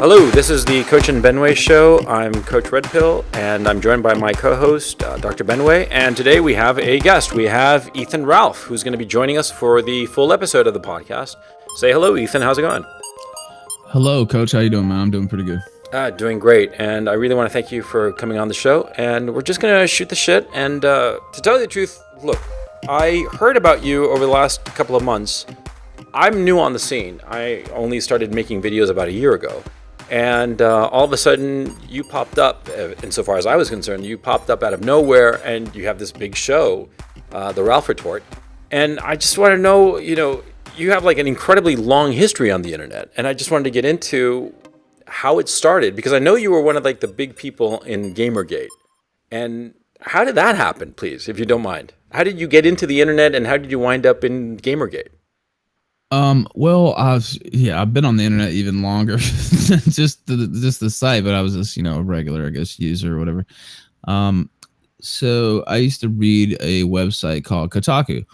Hello, this is the Coach and Benway Show. I'm Coach Red Pill, and I'm joined by my co-host, Dr. Benway. And today we have a guest. We have Ethan Ralph, who's going to be joining us for the full episode of the podcast. Say hello, Ethan. How's it going? Hello, Coach. How you doing, man? I'm doing pretty good. Doing great. And I really want to thank you for coming on the show. And we're just going to shoot the shit. And to tell you the truth, look, I heard about you over the last couple of months. I'm new on the scene. I only started making videos about a year ago. And all of a sudden, you popped up, insofar as I was concerned, you popped up out of nowhere, and you have this big show, the Ralph Retort. And I just want to know, you have like an incredibly long history on the internet. And I just wanted to get into how it started, because I know you were one of like the big people in GamerGate. And how did that happen, please, if you don't mind? How did you get into the internet, and how did you wind up in GamerGate? Well, I've been on the internet even longer than just the site, but I was just, a regular, I guess, user or whatever. So I used to read a website called Kotaku,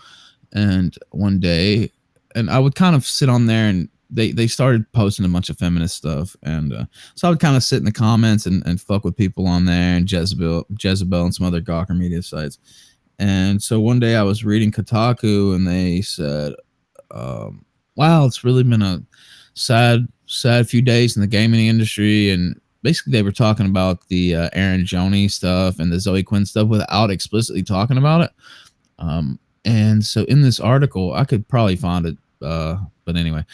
and one day, and I would kind of sit on there, and they started posting a bunch of feminist stuff, and so I would kind of sit in the comments and fuck with people on there, and Jezebel and some other Gawker media sites. And so one day I was reading Kotaku, and they said, wow, it's really been a sad few days in the gaming industry. And basically they were talking about the Aaron Joni stuff and the Zoe Quinn stuff without explicitly talking about it. And so in this article, I could probably find it, but anyway,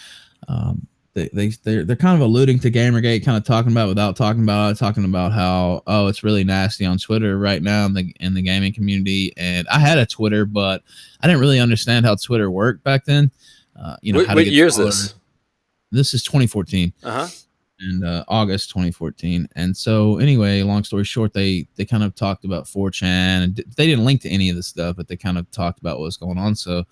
they're kind of alluding to Gamergate, kind of talking about without talking about it, talking about how, it's really nasty on Twitter right now in the gaming community. And I had a Twitter, but I didn't really understand how Twitter worked back then. What year is this? This is 2014. And August 2014. And so anyway, long story short, they kind of talked about 4chan, and they didn't link to any of this stuff, but they kind of talked about what was going on. So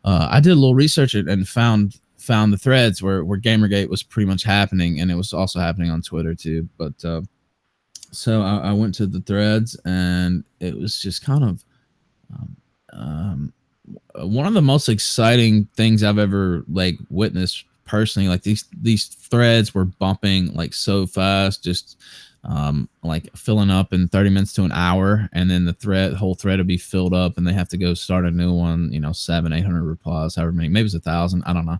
I did a little research and found the threads where Gamergate was pretty much happening, and it was also happening on Twitter too. But so I went to the threads, and it was just kind of one of the most exciting things I've ever witnessed personally. Like these threads were bumping like so fast, just filling up in 30 minutes to an hour, and then the whole thread would be filled up, and they have to go start a new one. 700-800 replies, however many, maybe it's 1,000, I don't know.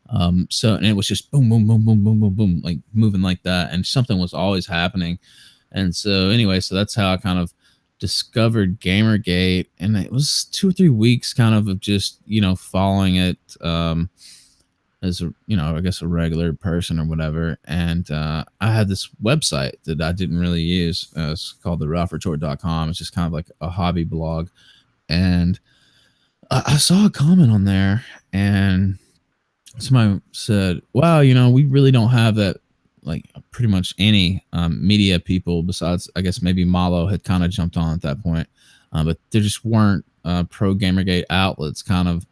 And it was just boom, boom, boom, boom, boom, boom, boom, like moving like that, and something was always happening. And so anyway, so that's how I kind of discovered Gamergate, and it was 2 or 3 weeks kind of just following it as a I guess a regular person or whatever. And I had this website that I didn't really use. It's called the RalphRetort.com. It's just kind of like a hobby blog, and I saw a comment on there, and somebody said, wow, we really don't have that, like pretty much any media people besides, I guess maybe Malo had kind of jumped on at that point, but there just weren't pro Gamergate outlets kind of.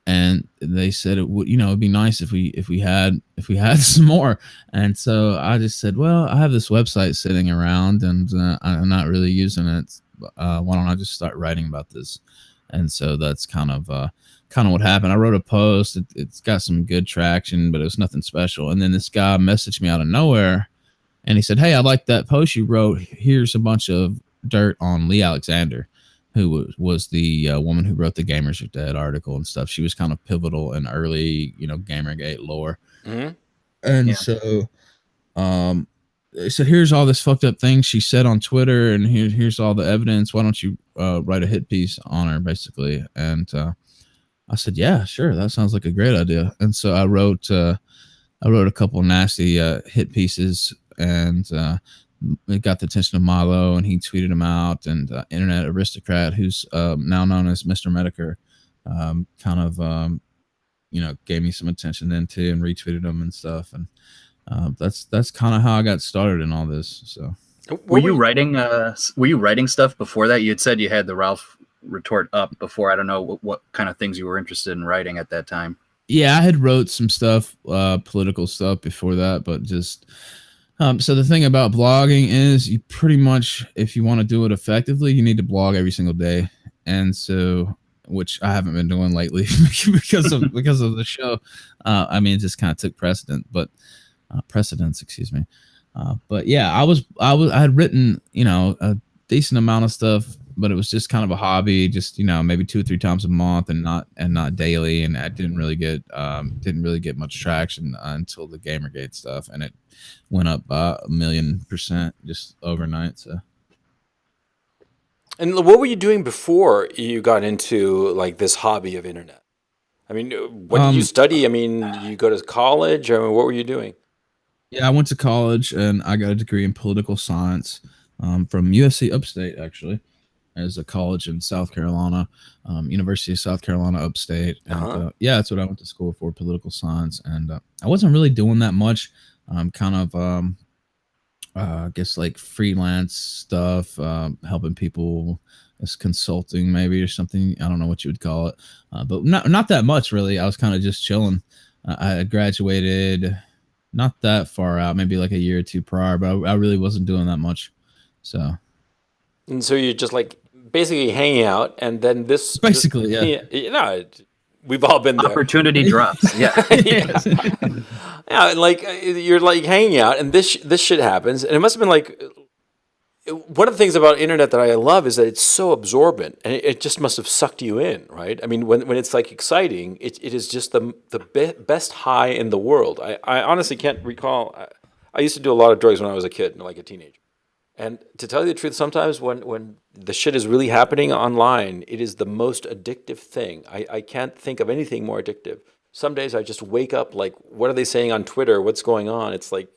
And they said it would, it'd be nice if we had some more. And so I just said, well, I have this website sitting around, and I'm not really using it. Why don't I just start writing about this? And so that's kind of what happened. I wrote a post. It's got some good traction, but it was nothing special. And then this guy messaged me out of nowhere, and he said, hey, I like that post you wrote. Here's a bunch of dirt on Lee Alexander, who was the woman who wrote the Gamers Are Dead article and stuff. She was kind of pivotal in early, Gamergate lore. Mm-hmm. And so they said, here's all this fucked up thing she said on Twitter, and here's all the evidence. Why don't you write a hit piece on her, basically? And I said, yeah, sure. That sounds like a great idea. And so I wrote a couple nasty hit pieces, and it got the attention of Milo, and he tweeted them out. And Internet Aristocrat, who's now known as Mr. Medicare, kind of gave me some attention then too, and retweeted them and stuff. And that's kind of how I got started in all this. So were you writing stuff before that? You had said you had the Ralph Retort up before. I don't know what kind of things you were interested in writing at that time. Yeah, I had wrote some stuff, political stuff before that, but just so the thing about blogging is you pretty much, if you want to do it effectively, you need to blog every single day. And so, which I haven't been doing lately because of the show. I mean, it just kind of took precedent, but precedents, excuse me. But yeah, I had written, a decent amount of stuff, but it was just kind of a hobby, just, maybe 2 or 3 times a month and not daily. And I didn't really get much traction until the GamerGate stuff. And it went up by 1,000,000% just overnight. So. And what were you doing before you got into like this hobby of internet? I mean, what did you study? I mean, you go to college? I mean, what were you doing? Yeah, I went to college and I got a degree in political science from USC Upstate, actually, as a college in South Carolina, University of South Carolina Upstate. And yeah, that's what I went to school for, political science. And I wasn't really doing that much, kind of, I guess, like freelance stuff, helping people as consulting maybe or something. I don't know what you would call it, but not that much really. I was kind of just chilling. I had graduated not that far out, maybe like a year or two prior, but I really wasn't doing that much. So. And so you're just like basically hanging out, and then this basically, we've all been there. Opportunity drops. Yeah. Yeah, like you're like hanging out, and this shit happens, and it must have been like one of the things about internet that I love is that it's so absorbent, and it just must have sucked you in, right? I mean, when it's like exciting, it is just the best high in the world. I honestly can't recall. I used to do a lot of drugs when I was a kid, like a teenager. And to tell you the truth, sometimes when the shit is really happening online, it is the most addictive thing. I can't think of anything more addictive. Some days I just wake up like, what are they saying on Twitter? What's going on? It's like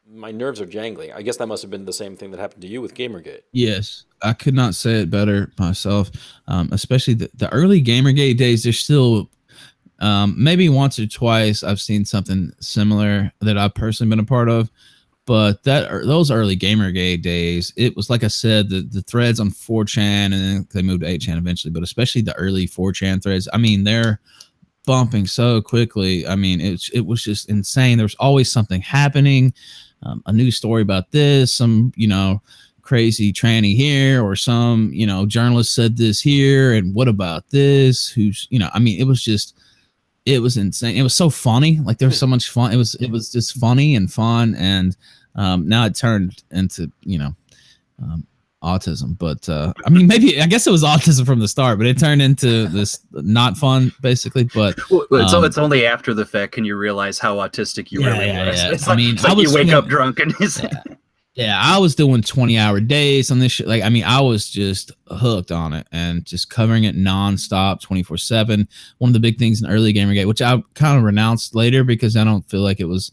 my nerves are jangling. I guess that must have been the same thing that happened to you with GamerGate. Yes, I could not say it better myself. Especially the early GamerGate days. There's still maybe once or twice I've seen something similar that I've personally been a part of. But those early GamerGate days, it was like I said, the threads on 4chan, and then they moved to 8chan eventually. But especially the early 4chan threads, I mean, they're bumping so quickly. I mean, it was just insane. There was always something happening, a new story about this, some crazy tranny here, or some journalist said this here, and what about this? I mean, it was insane. It was so funny. Like there was so much fun. It was just funny and fun. And now it turned into, autism. But I mean, maybe, I guess it was autism from the start, but it turned into this not fun, basically. But it's only after the fact can you realize how autistic you really were. Yeah. It's like you wake up drunk and it's yeah, I was doing 20-hour days on this shit. Like, I mean, I was just hooked on it and just covering it nonstop, 24/7. One of the big things in early GamerGate, which I kind of renounced later because I don't feel like it was.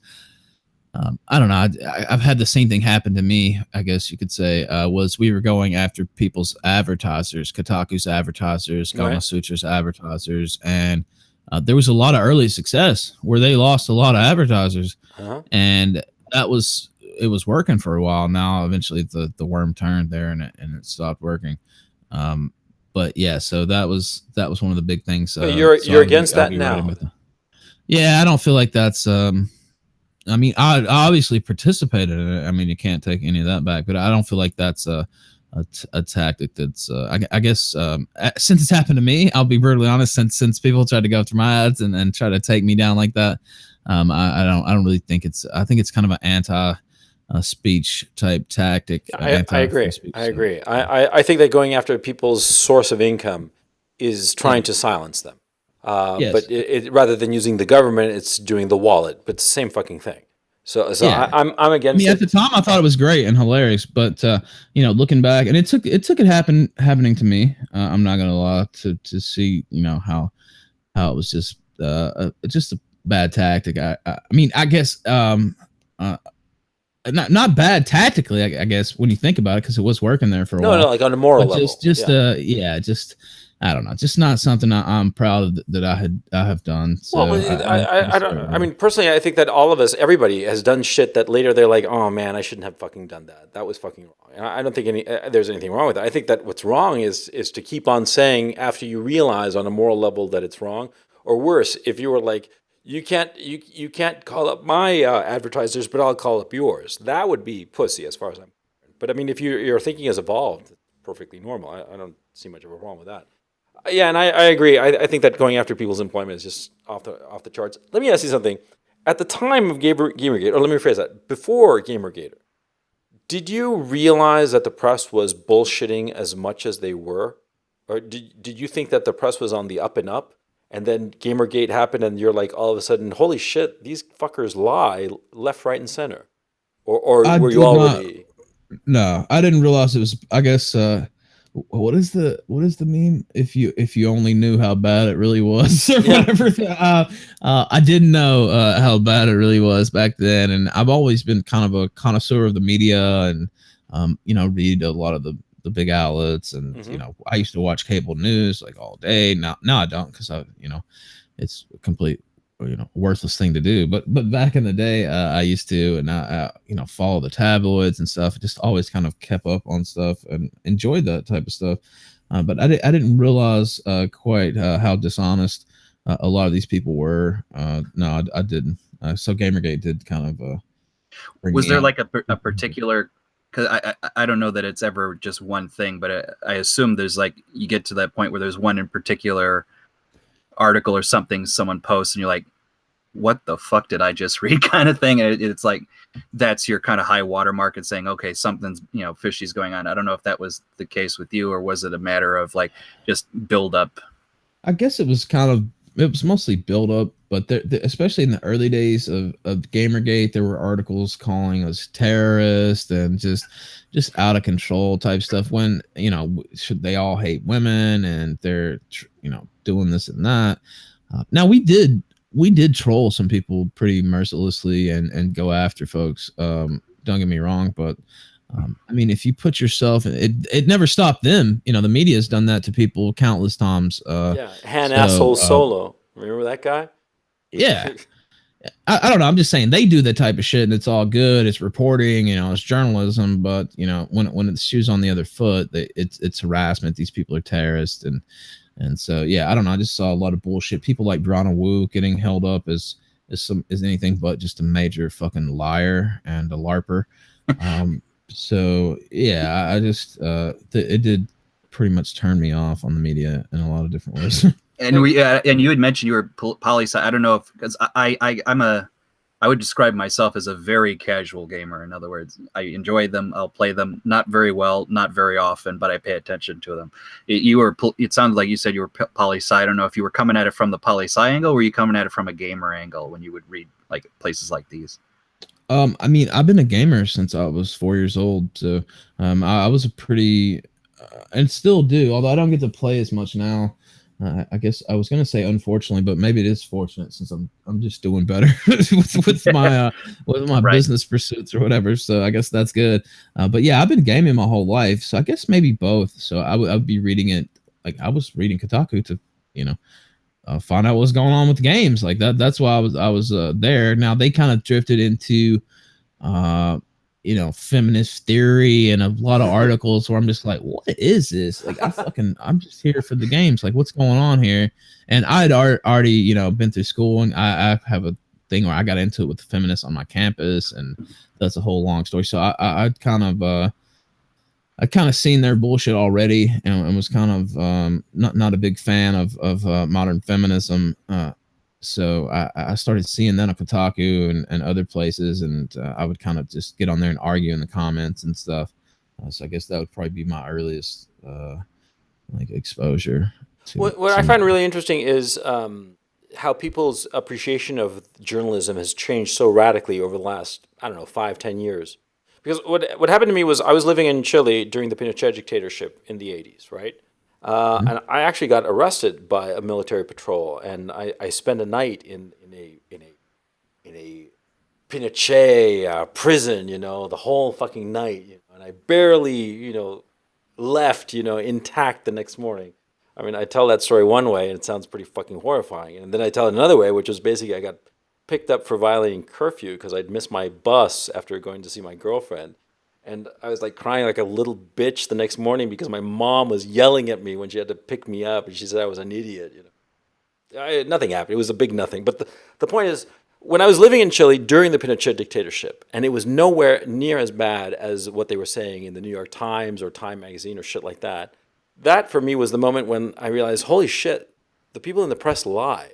I don't know. I've had the same thing happen to me, I guess you could say. Was we were going after people's advertisers, Kotaku's advertisers, Kama Sutra's advertisers, and there was a lot of early success where they lost a lot of advertisers, and it was working for a while. Now, eventually, the worm turned there, and it stopped working. But yeah, so that was one of the big things. You're against that now. Yeah, I don't feel like that's. I mean, I obviously participated in it. I mean, you can't take any of that back, but I don't feel like that's a tactic that's. I guess since it's happened to me, I'll be brutally honest. Since people tried to go through my ads and try to take me down like that, I don't really think it's. I think it's kind of an anti. Speech type tactic. I agree. I think that going after people's source of income is trying to silence them. Yes. But it rather than using the government, it's doing the wallet. But it's the same fucking thing. So yeah. I'm against. I mean, at the time, I thought it was great and hilarious, but looking back, and it took it happening to me. I'm not gonna lie to see how it was just a bad tactic. I mean, I guess. Not bad tactically, I guess, when you think about it, because it was working there for a while. No, like on a moral level. Just I don't know, just not something I'm proud of that I have done. So well, I don't. I mean, personally, I think that all of us, everybody, has done shit that later they're like, oh man, I shouldn't have fucking done that. That was fucking wrong. I don't think there's anything wrong with it. I think that what's wrong is to keep on saying after you realize on a moral level that it's wrong, or worse, if you were like. You can't call up my advertisers, but I'll call up yours. That would be pussy as far as I'm concerned. But I mean, if your thinking has evolved, it's perfectly normal. I don't see much of a problem with that. Yeah, and I agree. I think that going after people's employment is just off the charts. Let me ask you something. At the time of Gamergate, or let me rephrase that, before Gamergate, did you realize that the press was bullshitting as much as they were? Or did you think that the press was on the up and up? And then Gamergate happened, and you're like, all of a sudden, holy shit, these fuckers lie left, right, and center. Or I were you did not. already. No, I didn't realize it was. I guess. What is the meme? If you only knew how bad it really was, or Yeah. whatever. I didn't know how bad it really was back then, and I've always been kind of a connoisseur of the media, and read a lot of the big outlets, and Mm-hmm. I used to watch cable news like all day. Now I don't, because it's a complete worthless thing to do. But back in the day, I used to, and I follow the tabloids and stuff. Just always kind of kept up on stuff and enjoyed that type of stuff. But I didn't realize quite how dishonest a lot of these people were. No, I didn't. So Gamergate did kind of bring Was me there out. like a particular? Because I don't know that it's ever just one thing, but I assume there's like you get to that point where there's one in particular article or something someone posts, and you're like, what the fuck did I just read, kind of thing. And it's like that's your kind of high watermark and saying, okay, something's fishy's going on. I don't know if that was the case with you, or was it a matter of like just build up? I guess it was mostly build up, but especially in the early days of Gamergate, there were articles calling us terrorists and just out of control type stuff. When should they all hate women and they're doing this and that. Now we did troll some people pretty mercilessly and go after folks. Don't get me wrong, but I mean, if you put yourself, it never stopped them. The media has done that to people countless times. Yeah. Han So Asshole Solo. Remember that guy? yeah, I don't know. I'm just saying they do that type of shit, and it's all good. It's reporting, it's journalism. But when it's shoes on the other foot, it's harassment. These people are terrorists, and so yeah, I don't know. I just saw a lot of bullshit. People like Brana Wu getting held up as anything but just a major fucking liar and a larper. So yeah, I just it did pretty much turn me off on the media in a lot of different ways. And and you had mentioned you were poli sci. I don't know if because I would describe myself as a very casual gamer. In other words, I enjoy them. I'll play them not very well, not very often, but I pay attention to them. It sounded like you said you were poli sci. I don't know if you were coming at it from the poli sci angle, or were you coming at it from a gamer angle when you would read like places like these? I mean, I've been a gamer since I was 4 years old, so I was a pretty and still do, although I don't get to play as much now. I guess I was gonna say unfortunately, but maybe it is fortunate since I'm just doing better with my Right. business pursuits or whatever. So I guess that's good. But yeah, I've been gaming my whole life, so I guess maybe both. So I would be reading it like I was reading Kotaku to find out what's going on with the games like that. That's why I was there. Now they kind of drifted into feminist theory and a lot of articles where I'm just like, what is this? Like, I'm just here for the games. Like, what's going on here? And I'd already, been through school, and I have a thing where I got into it with the feminists on my campus, and that's a whole long story. So I kind of seen their bullshit already, and was kind of not a big fan of modern feminism. So I started seeing that on Kotaku and other places, and I would kind of just get on there and argue in the comments and stuff. So I guess that would probably be my earliest exposure to What I some. find really interesting is how people's appreciation of journalism has changed so radically over the last, I don't know, 5, 10 years. Because what happened to me was I was living in Chile during the Pinochet dictatorship in the 80s, right? And I actually got arrested by a military patrol, and I spent a night in a Pinochet prison, the whole fucking night, and I barely, left, intact the next morning. I mean, I tell that story one way, and it sounds pretty fucking horrifying, and then I tell it another way, which was basically I got picked up for violating curfew because I'd missed my bus after going to see my girlfriend. And I was like crying like a little bitch the next morning because my mom was yelling at me when she had to pick me up, and she said I was an idiot. Nothing happened. It was a big nothing. But the point is, when I was living in Chile during the Pinochet dictatorship, and it was nowhere near as bad as what they were saying in the New York Times or Time Magazine or shit like that for me was the moment when I realized, holy shit, the people in the press lie.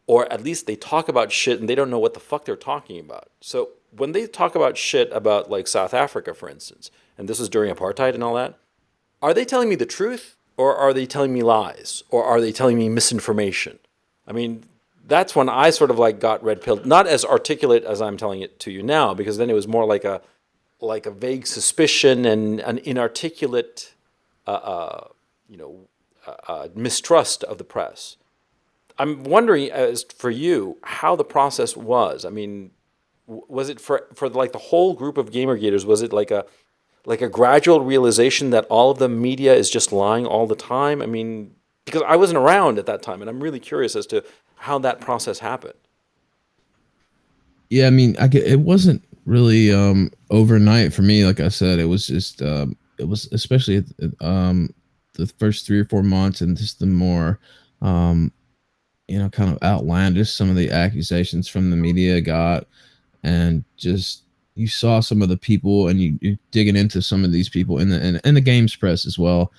or at least they talk about shit and they don't know what the fuck they're talking about. So when they talk about shit about like South Africa, for instance, and this was during apartheid and all that, are they telling me the truth or are they telling me lies or are they telling me misinformation? I mean, that's when I sort of like got red pilled, not as articulate as I'm telling it to you now, because then it was more like a vague suspicion and an inarticulate, mistrust of the press. I'm wondering, as for you, how the process was. I mean, was it for like the whole group of GamerGators? Was it like a gradual realization that all of the media is just lying all the time? I mean, because I wasn't around at that time, and I'm really curious as to how that process happened. Yeah, I mean, it wasn't really overnight for me. Like I said, it was just it was especially the first 3 or 4 months, and just the more kind of outlandish some of the accusations from the media got, and just you saw some of the people, and you're digging into some of these people in the games press as well,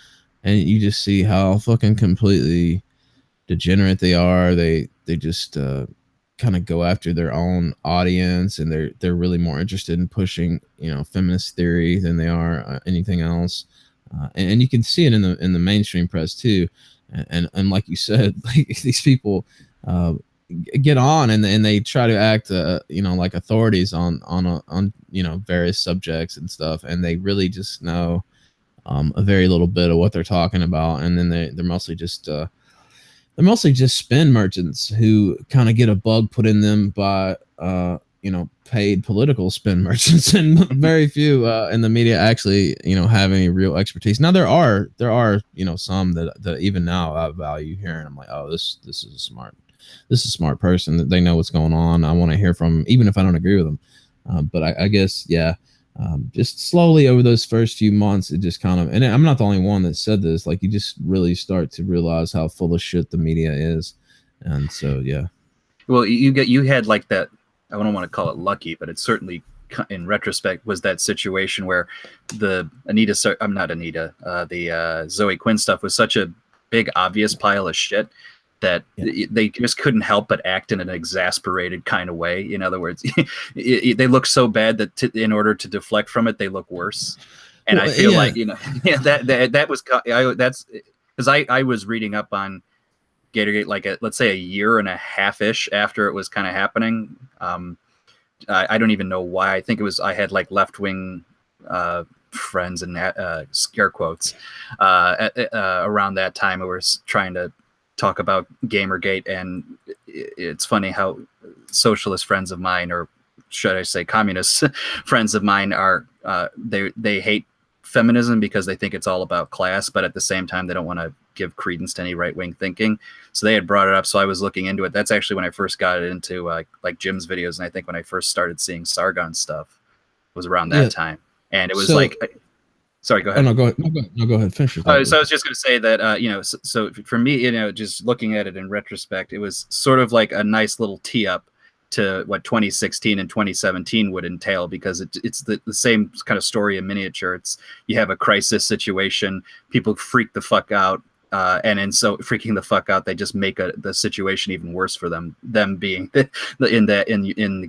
and you just see how fucking completely degenerate they are. They just kind of go after their own audience, and they're really more interested in pushing feminist theory than they are anything else. And you can see it in the mainstream press too. And like you said, like these people get on and they try to act like authorities on various subjects and stuff, and they really just know a very little bit of what they're talking about. And then they're mostly just spin merchants who kind of get a bug put in them by paid political spin merchants, and very few in the media actually have any real expertise. Now there are some that even now I value hearing. I'm like, oh, this is a smart person, that they know what's going on. I want to hear from them, even if I don't agree with them. But I guess, yeah, just slowly over those first few months, it just kind of, and I'm not the only one that said this, like you just really start to realize how full of shit the media is. And so, yeah. Well, you had like that, I don't want to call it lucky, but it certainly in retrospect was that situation where the Zoe Quinn stuff was such a big obvious pile of shit that they just couldn't help but act in an exasperated kind of way. In other words, they look so bad that in order to deflect from it, they look worse. And I feel like, that was, that's because I was reading up on GatorGate like let's say a year and a half-ish after it was kind of happening. I don't even know why. I think it was, I had like left-wing friends and scare quotes around that time who were trying to talk about GamerGate, and it's funny how socialist friends of mine, or should I say communist friends of mine, are they hate feminism because they think it's all about class, but at the same time they don't want to give credence to any right-wing thinking. So they had brought it up, so I was looking into it. That's actually when I first got into like Jim's videos, and I think when I first started seeing Sargon stuff was around that time. And it was sorry, go ahead. Oh, no, go ahead. No, go ahead. Finish your thought. So I was just going to say that, so for me, just looking at it in retrospect, it was sort of like a nice little tee up to what 2016 and 2017 would entail, because it's the same kind of story in miniature. It's, you have a crisis situation, people freak the fuck out, and in so freaking the fuck out, they just make the situation even worse for them. Them being in the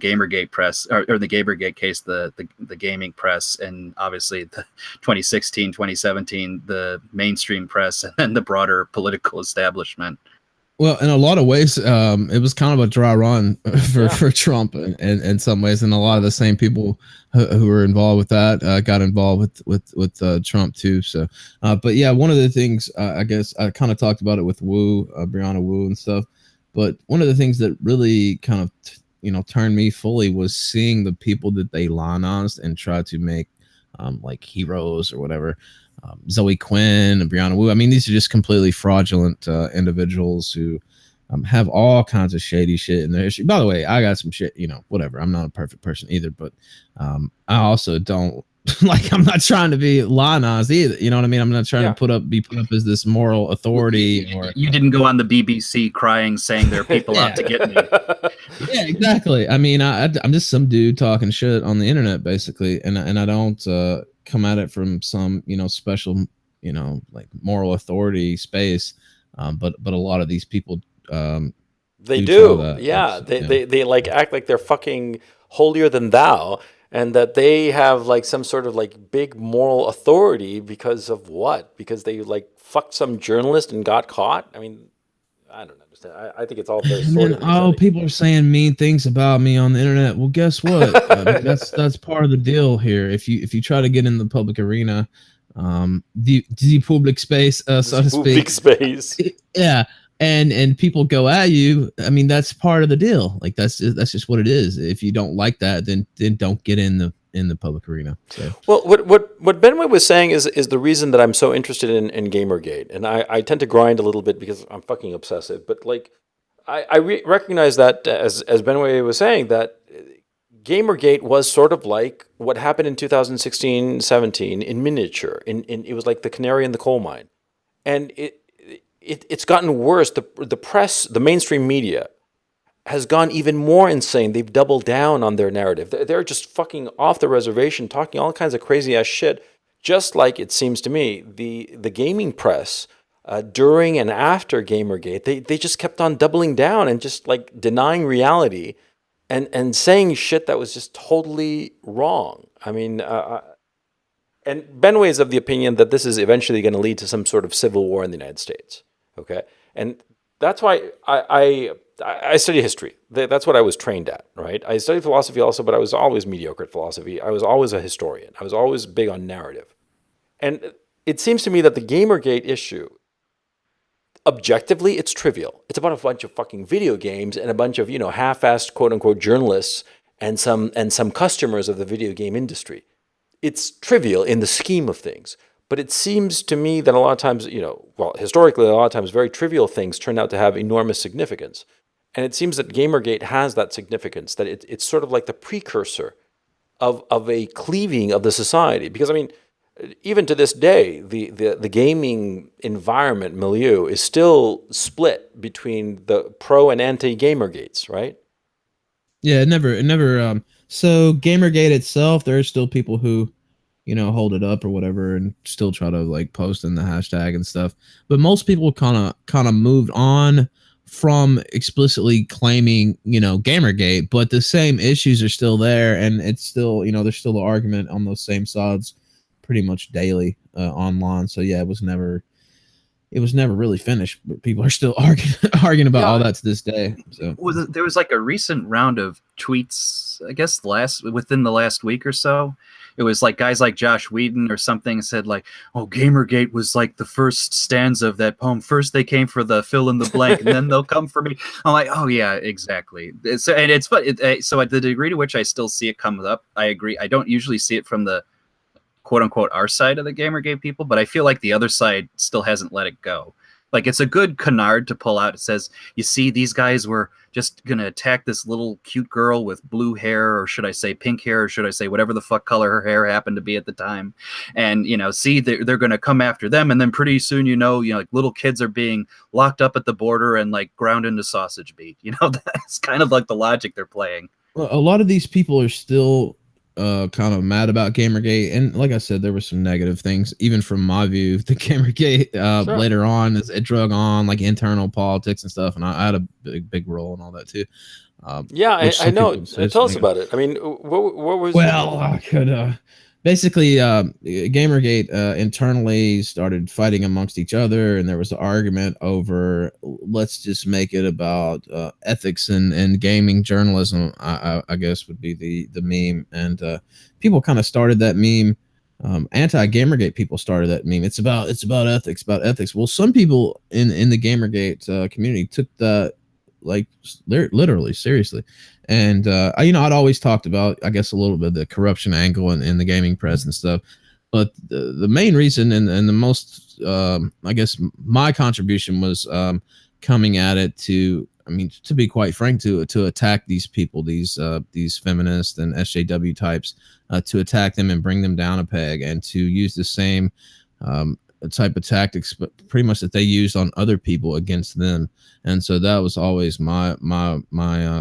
GamerGate press, or the GamerGate case, the gaming press, and obviously the 2016, 2017, the mainstream press, and then the broader political establishment. Well, in a lot of ways, it was kind of a dry run for Trump in some ways, and a lot of the same people who were involved with that got involved with Trump too. So, but yeah, one of the things I guess I kind of talked about it with Brianna Wu and stuff, but one of the things that really kind of turned me fully was seeing the people that they lionized and tried to make like heroes or whatever. Zoe Quinn and Brianna Wu. I mean, these are just completely fraudulent individuals who have all kinds of shady shit in their history. By the way, I got some shit, whatever. I'm not a perfect person either, but I also don't I'm not trying to be lionized either. You know what I mean? I'm not trying to be put up as this moral authority. Or you didn't go on the BBC crying, saying there are people out to get me. Yeah, exactly. I mean, I'm just some dude talking shit on the internet, basically, and I don't come at it from some special like moral authority space, but a lot of these people They try do. that. Yeah. It's- They like act like they're fucking holier than thou, and that they have like some sort of like big moral authority because of what? Because they like fucked some journalist and got caught? I mean, I don't understand. I think it's all very And then, sordid and upsetting. people are saying mean things about me on the internet. Well, guess what? I mean, that's part of the deal here. If you try to get in the public arena, the public space, This so to public speak, space. yeah, and people go at you. I mean, that's part of the deal. Like that's just what it is. If you don't like that, then don't get in the public arena. So Well, what Benway was saying is the reason that I'm so interested in GamerGate, and I tend to grind a little bit because I'm fucking obsessive. But like, I recognize that as Benway was saying that GamerGate was sort of like what happened in 2016-17 in miniature. It was like the canary in the coal mine, and it's gotten worse. The press, the mainstream media, has gone even more insane. They've doubled down on their narrative. They're just fucking off the reservation, talking all kinds of crazy ass shit. Just like it seems to me, the gaming press during and after GamerGate, they just kept on doubling down and just like denying reality and saying shit that was just totally wrong. I mean, and Benway is of the opinion that this is eventually going to lead to some sort of civil war in the United States. Okay, and that's why I study history. That's what I was trained at, right? I studied philosophy also, but I was always mediocre at philosophy. I was always a historian. I was always big on narrative. And it seems to me that the Gamergate issue, objectively, it's trivial. It's about a bunch of fucking video games and a bunch of, half-assed quote-unquote journalists and some customers of the video game industry. It's trivial in the scheme of things. But it seems to me that a lot of times, historically, a lot of times very trivial things turn out to have enormous significance. And it seems that Gamergate has that significance, that it's sort of like the precursor of a cleaving of the society. Because, I mean, even to this day, the gaming environment milieu is still split between the pro and anti-Gamergates, right? yeah, it never. So GamerGate itself, there are still people who hold it up or whatever and still try to like post in the hashtag and stuff. But most people kind of moved on from explicitly claiming, Gamergate, but the same issues are still there. And it's still, there's still an argument on those same sides pretty much daily online. So yeah, it was never really finished, but people are still arguing about all that to this day. So there was like a recent round of tweets, I guess within the last week or so. It was like guys like Josh Whedon or something said like, "Oh, Gamergate was like the first stanza of that poem. First they came for the fill in the blank, and then they'll come for me." I'm like, "Oh yeah, exactly." So and it's fun. So at the degree to which I still see it come up, I agree. I don't usually see it from the quote unquote our side of the Gamergate people, but I feel like the other side still hasn't let it go. Like it's a good canard to pull out. It says, you see, these guys were just going to attack this little cute girl with blue hair, or should I say pink hair, or should I say whatever the fuck color her hair happened to be at the time. And, see, they're going to come after them. And then pretty soon, like little kids are being locked up at the border and like ground into sausage meat. That's kind of like the logic they're playing. Well, a lot of these people are still kind of mad about Gamergate, and like I said, there were some negative things even from my view. The Gamergate Sure. later on, it drug on like internal politics and stuff, and I had a big role in all that too. Yeah, I know. Tell us about it. I mean, what was? Well, I could basically Gamergate internally started fighting amongst each other, and there was an argument over let's just make it about ethics and gaming journalism. I guess would be the meme, and people kind of started that meme. Anti-Gamergate people started that meme. It's about ethics. Well, some people in the Gamergate community took that like literally seriously. And I'd always talked about, I guess, a little bit of the corruption angle in the gaming press and stuff. But the main reason and the most, I guess, my contribution was coming at it to be quite frank, to attack these people, these feminists and SJW types, to attack them and bring them down a peg, and to use the same type of tactics, but pretty much that they used on other people against them. And so that was always my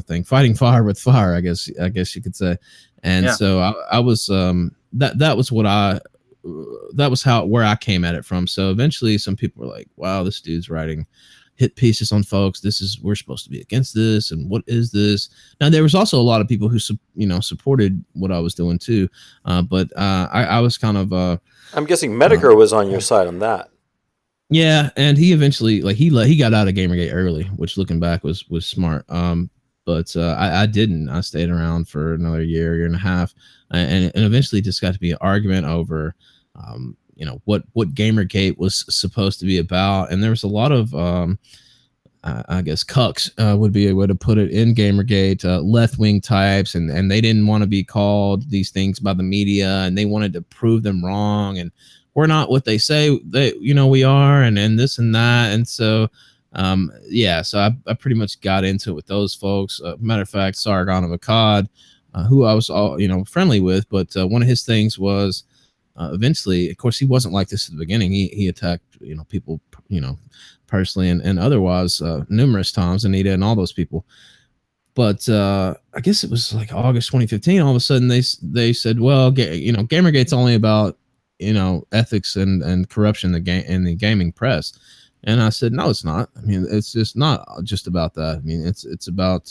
thing, fighting fire with fire, I guess you could say. And so I was that was where I came at it from. So eventually some people were like, wow, this dude's writing hit pieces on folks. We're supposed to be against this, and what is this? Now there was also a lot of people who supported what I was doing too, but I was kind of I'm guessing Medicare was on your side on that. yeah, and he eventually he got out of GamerGate early, which looking back was smart. But I didn't. I stayed around for another year and a half, and eventually just got to be an argument over, what GamerGate was supposed to be about, and there was a lot of I guess cucks would be a way to put it in GamerGate, left wing types, and they didn't want to be called these things by the media, and they wanted to prove them wrong, and we're not what they say we are, and this and that, and so. So I pretty much got into it with those folks. Matter of fact, Sargon of Akkad, who I was all friendly with, but one of his things was eventually, of course, he wasn't like this at the beginning. He attacked people personally and otherwise numerous times, Anita and all those people. But I guess it was like August 2015. All of a sudden, they said, well, GamerGate's only about ethics and corruption in the gaming press. And I said, no, it's not. I mean, it's just not just about that. I mean, it's about,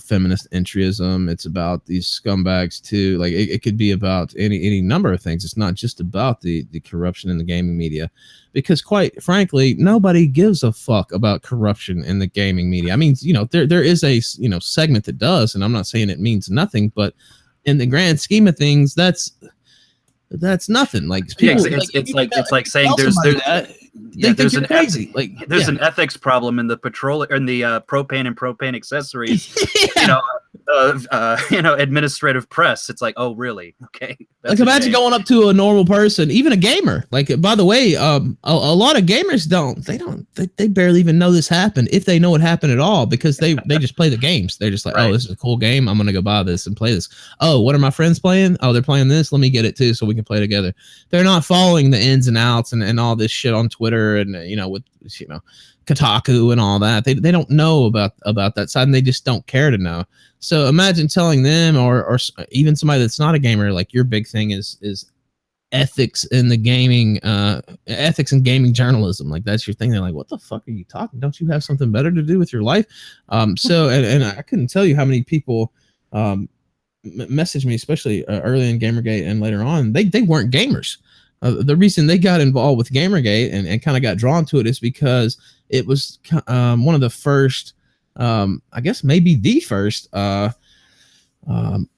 feminist entryism. It's about these scumbags too. Like it could be about any number of things. It's not just about the corruption in the gaming media, because quite frankly, nobody gives a fuck about corruption in the gaming media. I mean, there is a, segment that does, and I'm not saying it means nothing, but in the grand scheme of things, that's nothing. Like people, it's like saying there's an crazy. There's an ethics problem in the propane and propane accessories. Administrative press. It's like, oh really? Okay. Like imagine going up to a normal person, even a gamer. Like, by the way, a lot of gamers they barely even know this happened, if they know it happened at all, because they just play the games. They're just like, right. Oh, this is a cool game. I'm gonna go buy this and play this. Oh, what are my friends playing? Oh, they're playing this. Let me get it too, so we can play together. They're not following the ins and outs and all this shit on Twitter and with Kotaku and all that. They don't know about that side, and they just don't care to know. So imagine telling them or even somebody that's not a gamer, like, your big thing is ethics in the gaming, ethics in gaming journalism. Like, that's your thing. They're like, what the fuck are you talking? Don't you have something better to do with your life? So I couldn't tell you how many people messaged me, especially early in GamerGate and later on. They weren't gamers. The reason they got involved with GamerGate and kind of got drawn to it is because it was one of the first, I guess maybe the first, or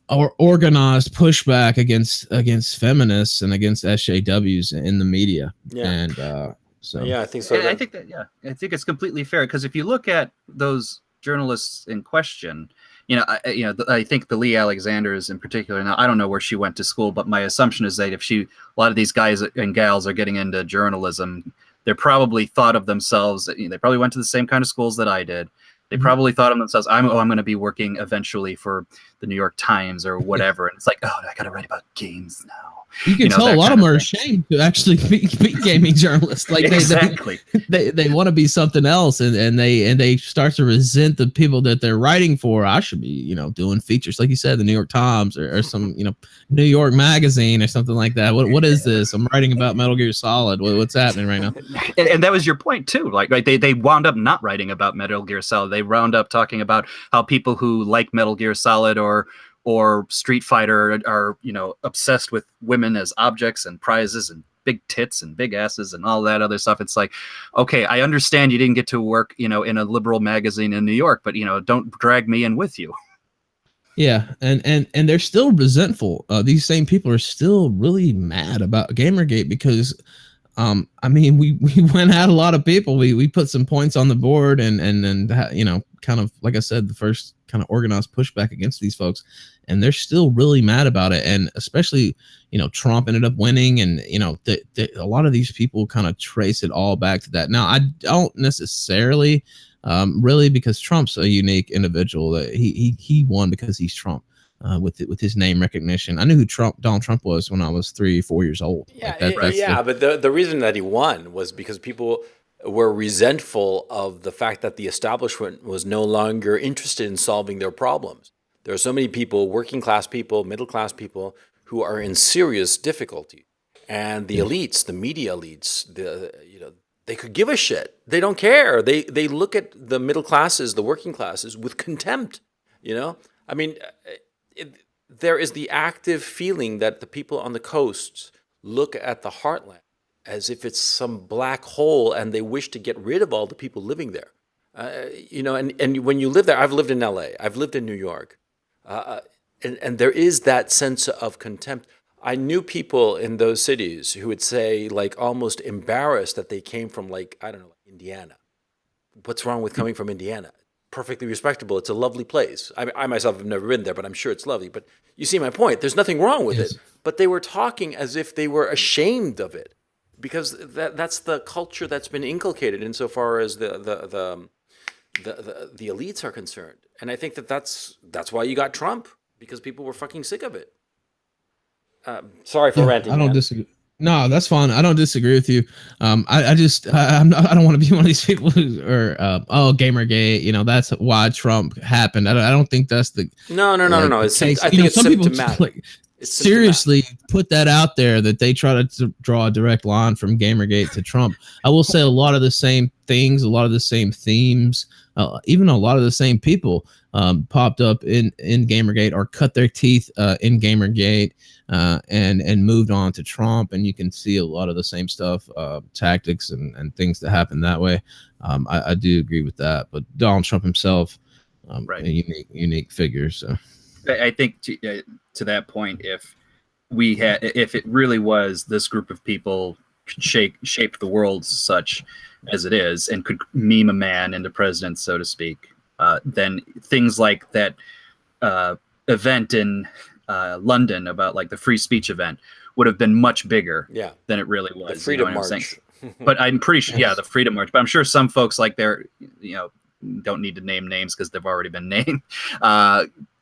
organized pushback against feminists and against SJWs in the media. Yeah. And so yeah, I think so. I think it's completely fair, because if you look at those journalists in question, I think the Lee Alexanders in particular. Now, I don't know where she went to school, but my assumption is that a lot of these guys and gals are getting into journalism, they're probably thought of themselves. They probably went to the same kind of schools that I did. They probably thought of themselves, I'm going to be working eventually for the New York Times or whatever. And it's like, oh, I got to write about games now. You can tell a lot of them are ashamed to actually be gaming journalists. Like exactly. They want to be something else, and they start to resent the people that they're writing for. I should be, doing features, like you said, the New York Times or some, New York Magazine or something like that. What is this? I'm writing about Metal Gear Solid. What's happening right now? And that was your point too. Like, right, they wound up not writing about Metal Gear Solid. They wound up talking about how people who like Metal Gear Solid or Street Fighter are obsessed with women as objects and prizes and big tits and big asses and all that other stuff. It's like, okay, I understand you didn't get to work in a liberal magazine in New York, but don't drag me in with you. Yeah, and they're still resentful. These same people are still really mad about GamerGate because we went at a lot of people. We put some points on the board and kind of, like I said, the first kind of organized pushback against these folks, and they're still really mad about it. And especially, Trump ended up winning, and a lot of these people kind of trace it all back to that. Now, I don't necessarily really, because Trump's a unique individual. That he won because he's Trump. With his name recognition. I knew who Donald Trump was when I was 3-4 years old. Yeah, but the reason that he won was because people were resentful of the fact that the establishment was no longer interested in solving their problems. There are so many people, working class people, middle class people, who are in serious difficulty, and the elites, the media elites, they could give a shit. They don't care. They look at the middle classes, the working classes, with contempt. You know, I mean, there is the active feeling that the people on the coasts look at the heartland as if it's some black hole, and they wish to get rid of all the people living there. You know, and when you live there, I've lived in LA, I've lived in New York, and there is that sense of contempt. I knew people in those cities who would say, like, almost embarrassed that they came from, like, I don't know, Indiana. What's wrong with coming from Indiana? Perfectly respectable. It's a lovely place. I myself have never been there, but I'm sure it's lovely. But you see my point. There's nothing wrong with it. But they were talking as if they were ashamed of it, because that's the culture that's been inculcated insofar as the elites are concerned. And I think that's why you got Trump, because people were fucking sick of it. Sorry for ranting. I don't disagree. No, that's fine. I don't disagree with you. I don't want to be one of these people who are Gamergate. You know, that's why Trump happened. I don't think that's the no. It's I think it's some symptomatic. People seriously put that out there, that they try to draw a direct line from Gamergate to Trump. I will say a lot of the same things, a lot of the same themes, even a lot of the same people popped up in Gamergate, or cut their teeth in Gamergate, and moved on to Trump. And you can see a lot of the same stuff, tactics and things that happen that way. I do agree with that. But Donald Trump himself, right, a unique figure. So I think to that point, if it really was this group of people could shape the world such as it is, and could meme a man into president, so to speak, then things like that event in London about, like, the free speech event would have been much bigger than it really was. The Freedom March. But I'm pretty sure, the Freedom March. But I'm sure some folks, like, they're, you know, don't need to name names because they've already been named,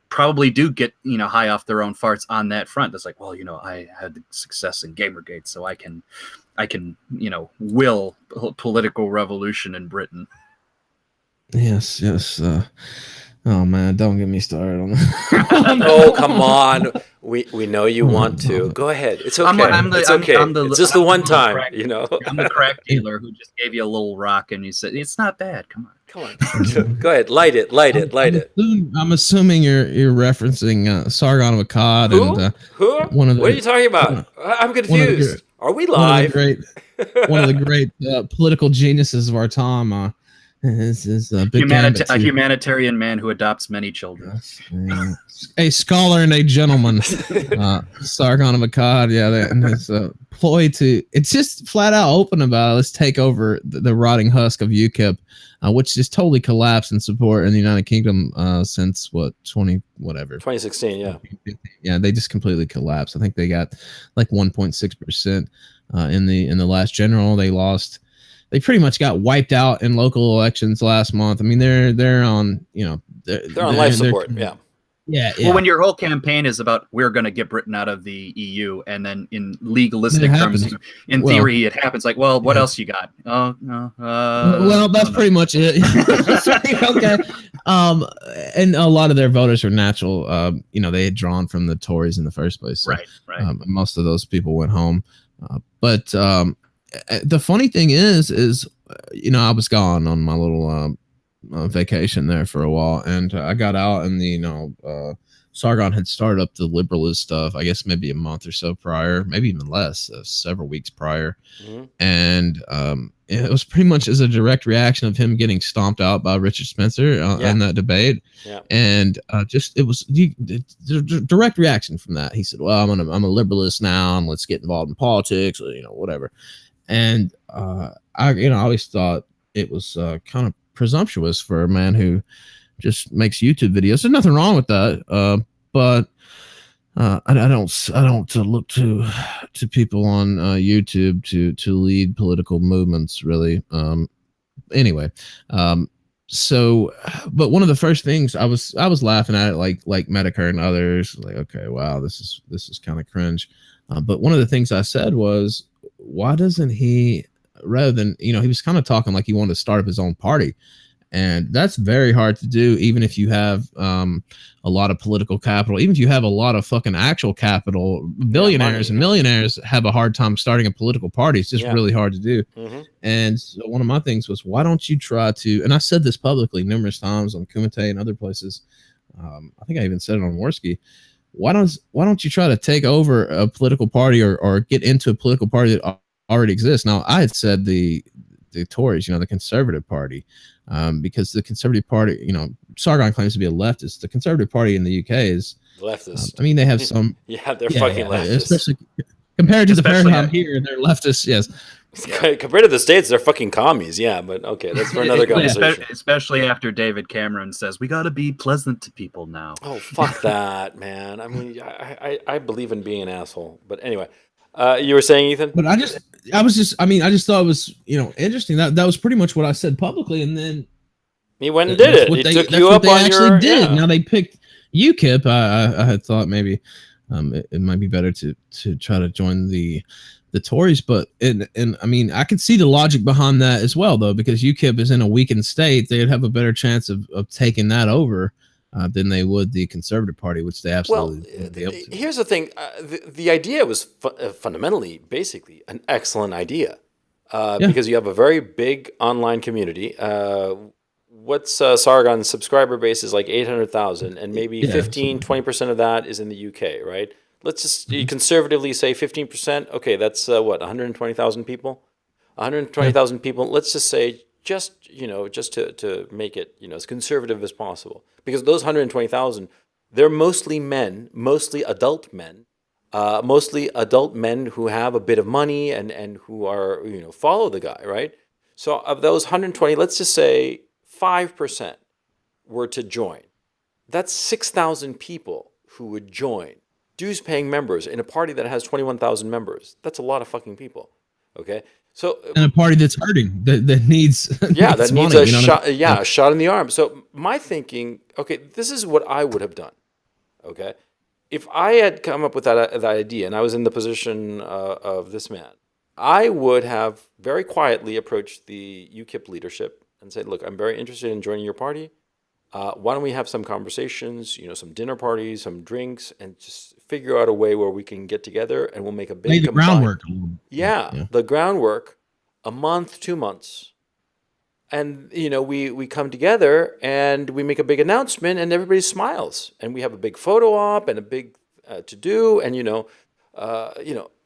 probably do get, you know, high off their own farts on that front. It's like, well, you know, I had success in Gamergate, so I can, you know, will political revolution in Britain. Yes. Oh man, don't get me started on that. Oh, come on. We know you want to. Go ahead. It's okay. It's okay. It's just the one time, you know. I'm the crack dealer who just gave you a little rock and you said, it's not bad. Come on. Go ahead. Light it. I'm assuming you're referencing Sargon of Akkad. Who? And Who? What are you talking about? I'm confused. Are we live? One of the great political geniuses of our time. Is a humanitarian man who adopts many children. A scholar and a gentleman. Sargon of Akkad, and his ploy to, it's just flat out open about it. Let's take over the rotting husk of UKIP, which just totally collapsed in support in the United Kingdom since 2016, yeah, they just completely collapsed. I think they got like 1.6% in the last general. They pretty much got wiped out in local elections last month. I mean, they're on, you know, they're on life support. Yeah. Well, when your whole campaign is about we're going to get Britain out of the EU, and then in legalistic terms, in theory, it happens. Like, well, what else you got? Oh no. Well, that's pretty much it. Okay. And a lot of their voters are natural. You know, they had drawn from the Tories in the first place. So, right. Most of those people went home, but. The funny thing is, you know, I was gone on my little vacation there for a while, and I got out, and Sargon had started up the liberalist stuff, I guess maybe a month or so prior, maybe even less, several weeks prior. Mm-hmm. And it was pretty much as a direct reaction of him getting stomped out by Richard Spencer in that debate. Yeah. And it was direct reaction from that. He said, well, I'm a liberalist now, and let's get involved in politics, or, you know, whatever. And I always thought it was kind of presumptuous for a man who just makes YouTube videos. There's nothing wrong with that, but I don't look to people on YouTube to lead political movements, really. Anyway, so, but one of the first things I was laughing at it, like Medicare and others, like, okay, wow, this is kind of cringe. But one of the things I said was, why doesn't he, rather than, you know, he was kind of talking like he wanted to start up his own party. And that's very hard to do, even if you have a lot of political capital. Even if you have a lot of fucking actual capital, billionaires and millionaires have a hard time starting a political party. It's just really hard to do. Mm-hmm. And so one of my things was, why don't you try to, and I said this publicly numerous times on Kumite and other places. I think I even said it on Worski. Why don't you try to take over a political party or get into a political party that already exists? Now, I had said the Tories, the Conservative Party, because the Conservative Party, Sargon claims to be a leftist. The Conservative Party in the UK is leftist. I mean, they have some. They're fucking leftist. Especially compared to the paradigm here, they're leftists. Yes. Compared to the States, they're fucking commies. Yeah, but okay, that's for another conversation. Especially after David Cameron says we got to be pleasant to people now. Oh, fuck that, man. I mean, I believe in being an asshole, but anyway. You were saying, Ethan? But I just thought it was, interesting. That was pretty much what I said publicly, and then he went and did it. He took you up on your. Did. Now they picked UKIP. I had thought maybe it might be better to try to join the Tories, but and I mean I could see the logic behind that as well, though, because UKIP is in a weakened state. They'd have a better chance of taking that over than they would the Conservative Party, which they absolutely would be able to. Here's the thing. The idea was fundamentally, basically, an excellent idea because you have a very big online community. What's Sargon's subscriber base is like 800,000, and maybe 20% of that is in the UK, right? Let's just conservatively say 15%. Okay, that's 120,000 people? 120,000 people. Let's just say just to make it, as conservative as possible. Because those 120,000, they're mostly men, mostly adult men who have a bit of money and who are, follow the guy, right? So of those 120, let's just say 5% were to join. That's 6,000 people who would join. Dues paying members in a party that has 21,000 members. That's a lot of fucking people. Okay? So in a party that's hurting, that needs that needs money, a shot, a shot in the arm. So my thinking, okay, this is what I would have done. Okay? If I had come up with that idea and I was in the position of this man, I would have very quietly approached the UKIP leadership and said, look, I'm very interested in joining your party. Why don't we have some conversations, some dinner parties, some drinks, and just figure out a way where we can get together and we'll make a big lay the groundwork. The groundwork, a month, 2 months. And, we come together and we make a big announcement and everybody smiles. And we have a big photo op and a big to-do and,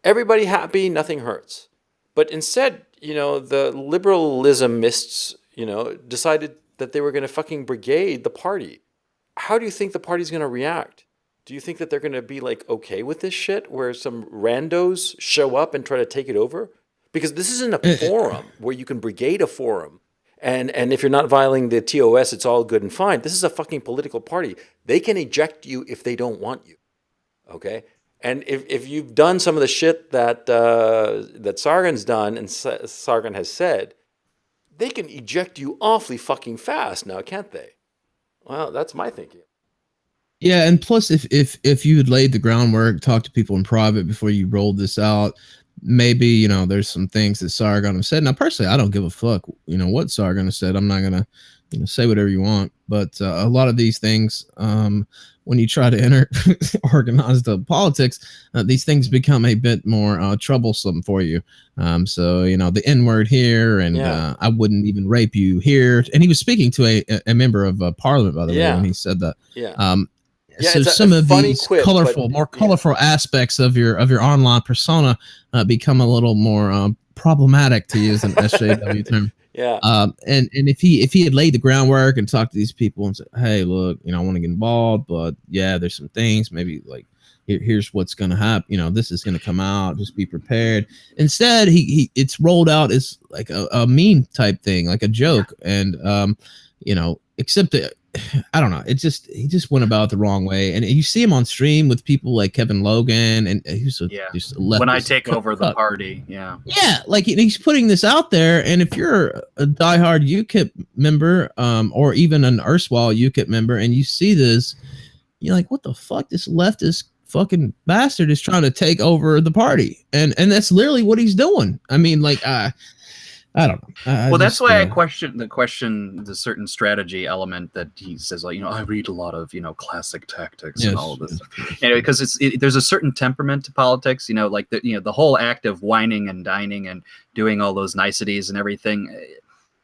everybody happy, nothing hurts. But instead, the liberalismists, decided that they were going to fucking brigade the party. How do you think the party's going to react? Do you think that they're going to be like okay with this shit where some randos show up and try to take it over? Because this isn't a forum where you can brigade a forum. And if you're not violating the TOS, it's all good and fine. This is a fucking political party. They can eject you if they don't want you. Okay? And if you've done some of the shit that Sargon's done and Sargon has said, they can eject you awfully fucking fast now, can't they? Well, that's my thinking. Yeah, and plus, if you had laid the groundwork, talked to people in private before you rolled this out, maybe there's some things that Sargon have said. Now, personally, I don't give a fuck. What Sargon has said. I'm not gonna say whatever you want. But a lot of these things, when you try to enter organized politics, these things become a bit more troublesome for you. So, the N-word here, and I wouldn't even rape you here. And he was speaking to a member of parliament, by the way, when he said that. So some of these more colorful aspects of your online persona become a little more problematic, to use an SJW term. And if he had laid the groundwork and talked to these people and said, hey, look, I want to get involved, but there's some things, maybe like here's what's going to happen. This is going to come out. Just be prepared. Instead, it's rolled out as like a meme type thing, like a joke. And, except that, I don't know. He just went about it the wrong way. And you see him on stream with people like Kevin Logan, and he's just when I take over the party. Yeah. Like he's putting this out there. And if you're a diehard UKIP member, or even an erstwhile UKIP member, and you see this, you're like, what the fuck? This leftist fucking bastard is trying to take over the party. And that's literally what he's doing. I mean, like, I don't know. Well, that's why I question the certain strategy element that he says, like, I read a lot of, classic tactics and all of this stuff. Anyway, because there's a certain temperament to politics, like the whole act of whining and dining and doing all those niceties and everything.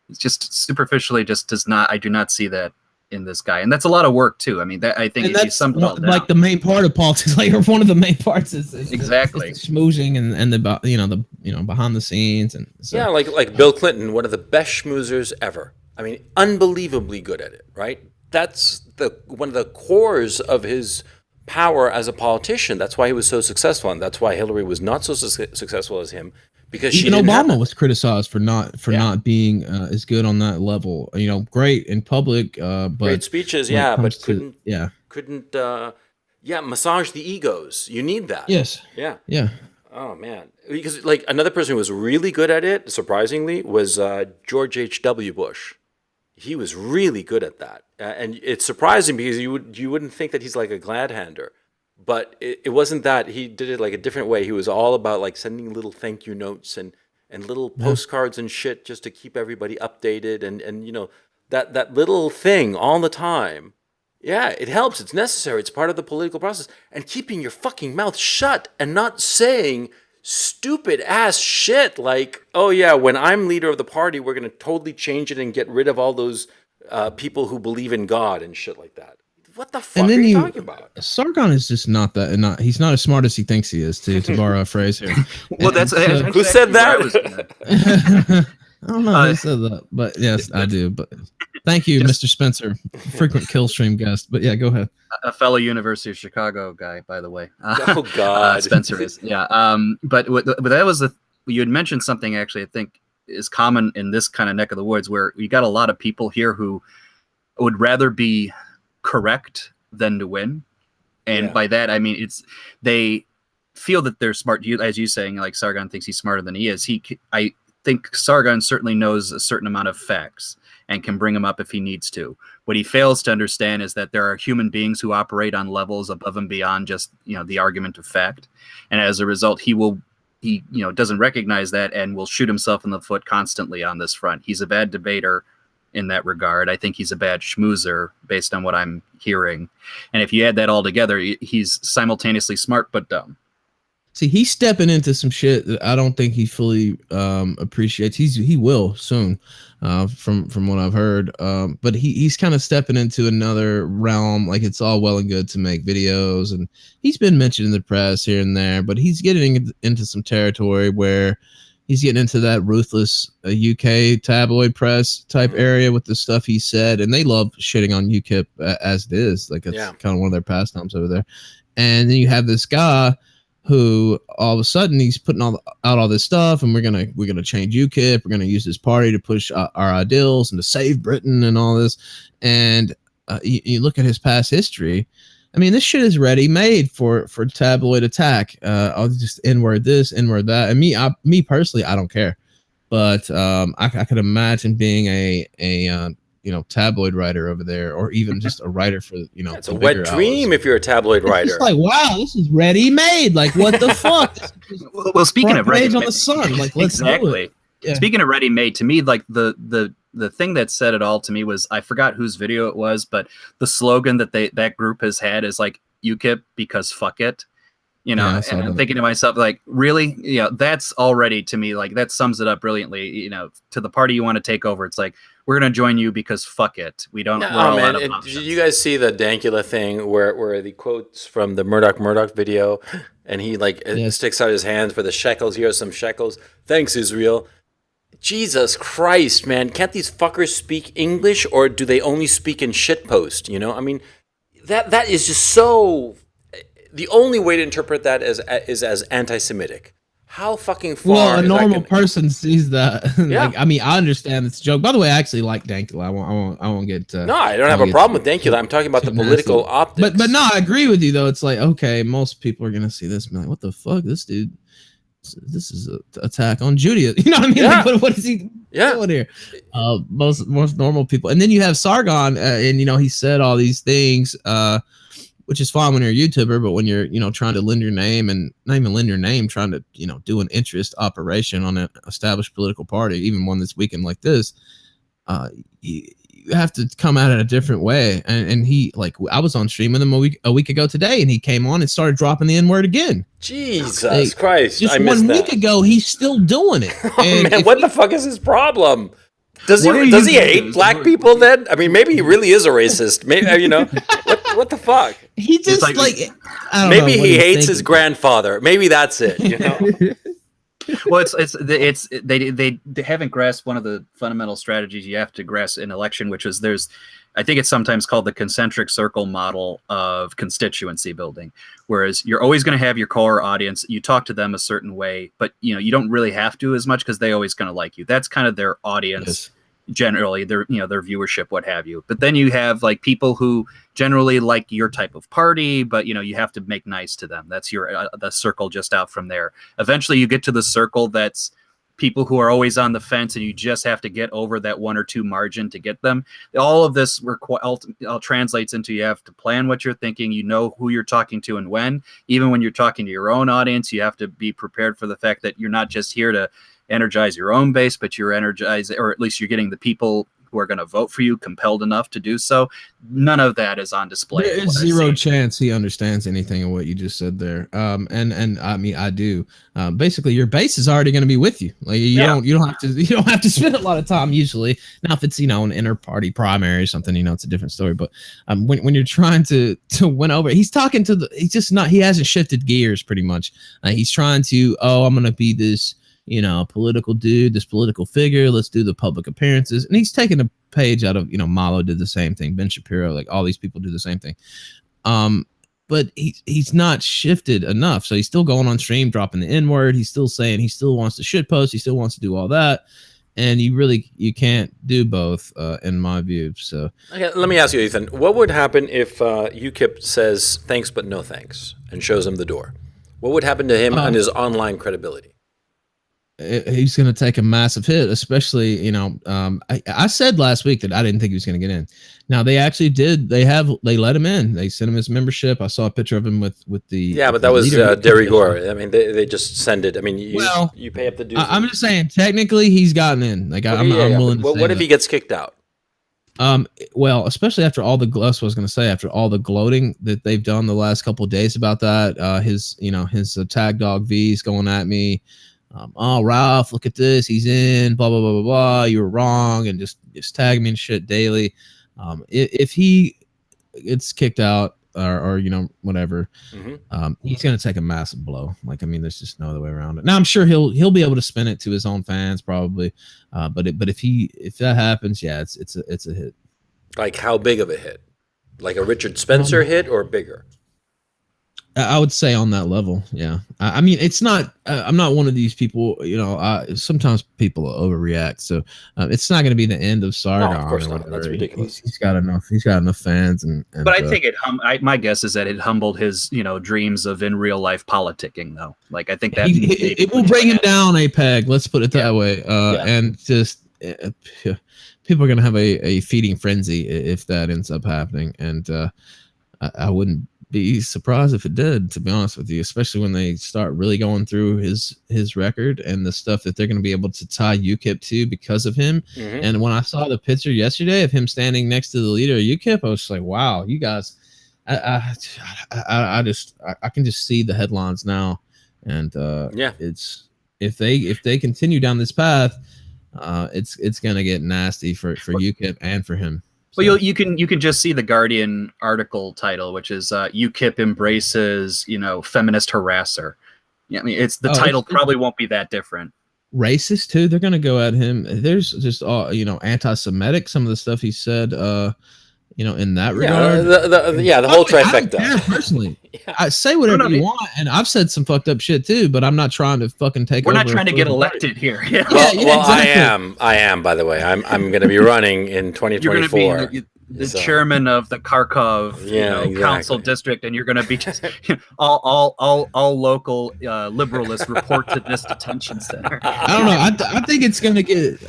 It's just superficially just does not. I do not see that in this guy, and that's a lot of work too. I mean, I think if you sum it all down, like the main part of politics, like one of the main parts is exactly the schmoozing and the behind the scenes and so. Yeah, like Bill Clinton, one of the best schmoozers ever. I mean, unbelievably good at it, right? That's one of the cores of his power as a politician. That's why he was so successful, and that's why Hillary was not so successful as him. Because even Obama was criticized for not being as good on that level. Great in public, but great speeches, but couldn't massage the egos. You need that. Yes. Yeah. Oh man, because like another person who was really good at it, surprisingly, was George H.W. Bush. He was really good at that, and it's surprising because you wouldn't think that he's like a glad hander. But it wasn't that. He did it like a different way. He was all about like sending little thank you notes and little postcards and shit just to keep everybody updated and that little thing all the time. Yeah, it helps. It's necessary. It's part of the political process. And keeping your fucking mouth shut and not saying stupid ass shit like, oh yeah, when I'm leader of the party, we're going to totally change it and get rid of all those people who believe in God and shit like that. What the fuck are you talking about? Sargon is just not that. He's not as smart as he thinks he is. To borrow a phrase here. Well, who said that? I don't know who said that, but yes, I do. But thank you, Mr. Spencer, frequent Killstream guest. But yeah, go ahead. A fellow University of Chicago guy, by the way. Oh God, Spencer is. Yeah. But that was you had mentioned something actually. I think is common in this kind of neck of the woods where you got a lot of people here who would rather be correct than to win, and by that I mean they feel that they're smart. As you saying, like Sargon thinks he's smarter than he is. I think Sargon certainly knows a certain amount of facts and can bring them up if he needs to. What he fails to understand is that there are human beings who operate on levels above and beyond just the argument of fact, and as a result, he doesn't recognize that and will shoot himself in the foot constantly on this front. He's a bad debater in that regard. I think he's a bad schmoozer based on what I'm hearing. And if you add that all together, he's simultaneously smart but dumb. See, he's stepping into some shit that I don't think he fully appreciates. He will soon, from what I've heard. But he's kind of stepping into another realm. Like, it's all well and good to make videos, and he's been mentioned in the press here and there, but he's getting into some territory where he's getting into that ruthless UK tabloid press type area with the stuff he said, and they love shitting on UKIP as it is. Like, it's kind of one of their pastimes over there. And then you have this guy who all of a sudden he's putting out all this stuff, and we're gonna change UKIP. We're gonna use this party to push our ideals and to save Britain and all this. And you look at his past history. I mean, this shit is ready made for tabloid attack. I'll just N-word this, N-word that. And me personally, I don't care. But I could imagine being a tabloid writer over there, or even just a writer for it's a wet dream if you're a tabloid writer. It's like, wow, this is ready made. Like, what the fuck? Well, speaking of ready made on the sun, like, let's exactly. Yeah. Speaking of ready made, to me, like the thing that said it all to me was, I forgot whose video it was, but the slogan that group has had is like, UKIP because fuck it. And I'm thinking to myself, like, really? That's already, to me, like, that sums it up brilliantly. To the party you want to take over, it's like, we're going to join you because fuck it. We don't. Did you guys see the Dankula thing where the quotes from the Murdoch video, and he sticks out his hands for the shekels? Here are some shekels. Thanks, Israel. Jesus Christ, man! Can't these fuckers speak English, or do they only speak in shitpost? I mean, that is just so. The only way to interpret that is as anti-Semitic. How fucking far? Well, a normal person sees that. Yeah. I mean, I understand it's a joke. By the way, I actually like Dankula. I won't get. No, I don't have a problem with Dankula. I'm talking about the political optics. But no, I agree with you though. It's like, okay, most people are gonna see this and be like, what the fuck, this dude. This is an attack on Judaism. You know what I mean? Yeah. Like, what is he doing here? Most normal people. And then you have Sargon, and he said all these things. which is fine when you're a YouTuber, but when you're, trying to lend your name, and not even lend your name, trying to, do an interest operation on an established political party, even one that's weakened like this, you have to come at it a different way. And he, like, I was on stream with him a week ago today, and he came on and started dropping the N-word again. Jesus Christ. Just 1 week ago, he's still doing it. Oh, man, what the fuck is his problem? Does he hate black people then? I mean, maybe he really is a racist. Maybe, what the fuck? He just I don't maybe know he hates his grandfather. Maybe that's it. Well, they haven't grasped one of the fundamental strategies you have to grasp in election, which is I think it's sometimes called the concentric circle model of constituency building, whereas you're always going to have your core audience. You talk to them a certain way, but you don't really have to as much because they always going to like you. That's kind of their audience. Yes. Generally, their viewership, what have you. But then you have like people who generally like your type of party, but you have to make nice to them. That's your the circle just out from there. Eventually, you get to the circle that's people who are always on the fence, and you just have to get over that 1 or 2 margin to get them. All of this translates into you have to plan what you're thinking. You know who you're talking to and when. Even when you're talking to your own audience, you have to be prepared for the fact that you're not just here to energize your own base, but you're energizing, or at least you're getting the people who are going to vote for you compelled enough to do so. None of that is on display. There's zero chance he understands anything of what you just said there. And I mean, I do. Basically, your base is already going to be with you. Like you don't have to spend a lot of time usually. Now, if it's an inter-party primary or something, it's a different story. But when you're trying to win over, he's talking to he hasn't shifted gears pretty much. He's trying to, I'm going to be this political dude, this political figure. Let's do the public appearances. And he's taking a page out of, Malo did the same thing. Ben Shapiro, like all these people do the same thing. But he's not shifted enough. So he's still going on stream, dropping the N-word. He's still saying he still wants to shitpost. He still wants to do all that. And you can't do both, in my view. So okay, let me ask you, Ethan, what would happen if UKIP says thanks, but no thanks, and shows him the door? What would happen to him and his online credibility? He's going to take a massive hit, especially, I said last week that I didn't think he was going to get in. Now they actually did. They let him in. They sent him his membership. I saw a picture of him with the. Yeah, but that was Derry Gore. I mean, they just send it. I mean, you pay up the dues. I'm just saying, technically, he's gotten in. Like I'm willing to say what if he gets kicked out? Well, especially after all after all the gloating that they've done the last couple of days about that, his tag dog V's going at me. Ralph, look at this. He's in, blah, blah, blah, blah, blah. You were wrong. And just tag me and shit daily. If he gets kicked out or whatever, he's going to take a massive blow. Like, I mean, there's just no other way around it. Now, I'm sure he'll be able to spin it to his own fans probably. But if that happens, yeah, it's a hit. Like how big of a hit? Like a Richard Spencer hit or bigger? I would say on that level, yeah. I mean, it's not. I'm not one of these people. Sometimes people overreact, so it's not going to be the end of Sargon. No, of course not. That's ridiculous. He's got enough. He's got enough fans, but I think my guess is that it humbled his, dreams of in real life politicking, though. Like I think that it will bring him down a peg. Let's put it that way. And just people are going to have a feeding frenzy if that ends up happening, and I wouldn't be surprised if it did, to be honest with you, especially when they start really going through his record and the stuff that they're going to be able to tie UKIP to because of him. And when I saw the picture yesterday of him standing next to the leader of UKIP, I was just like, wow, you guys, I can just see the headlines now. And it's if they continue down this path, it's going to get nasty for UKIP and for him. Well, you can just see the Guardian article title, which is UKIP embraces, feminist harasser. Yeah, I mean, it's the title probably won't be that different. Racist too. They're gonna go at him. There's just anti-Semitic. Some of the stuff he said, in that regard. The whole trifecta. I don't care personally, I say whatever you want, and I've said some fucked up shit too. But I'm not trying to fucking take. We're not trying to get elected here. Yeah. Well, exactly. I am. By the way, I'm going to be running in 2024. You're going to be the chairman of the Kharkov council district, and you're going to be just all local liberalists report to this detention center. I don't know. I think it's going to get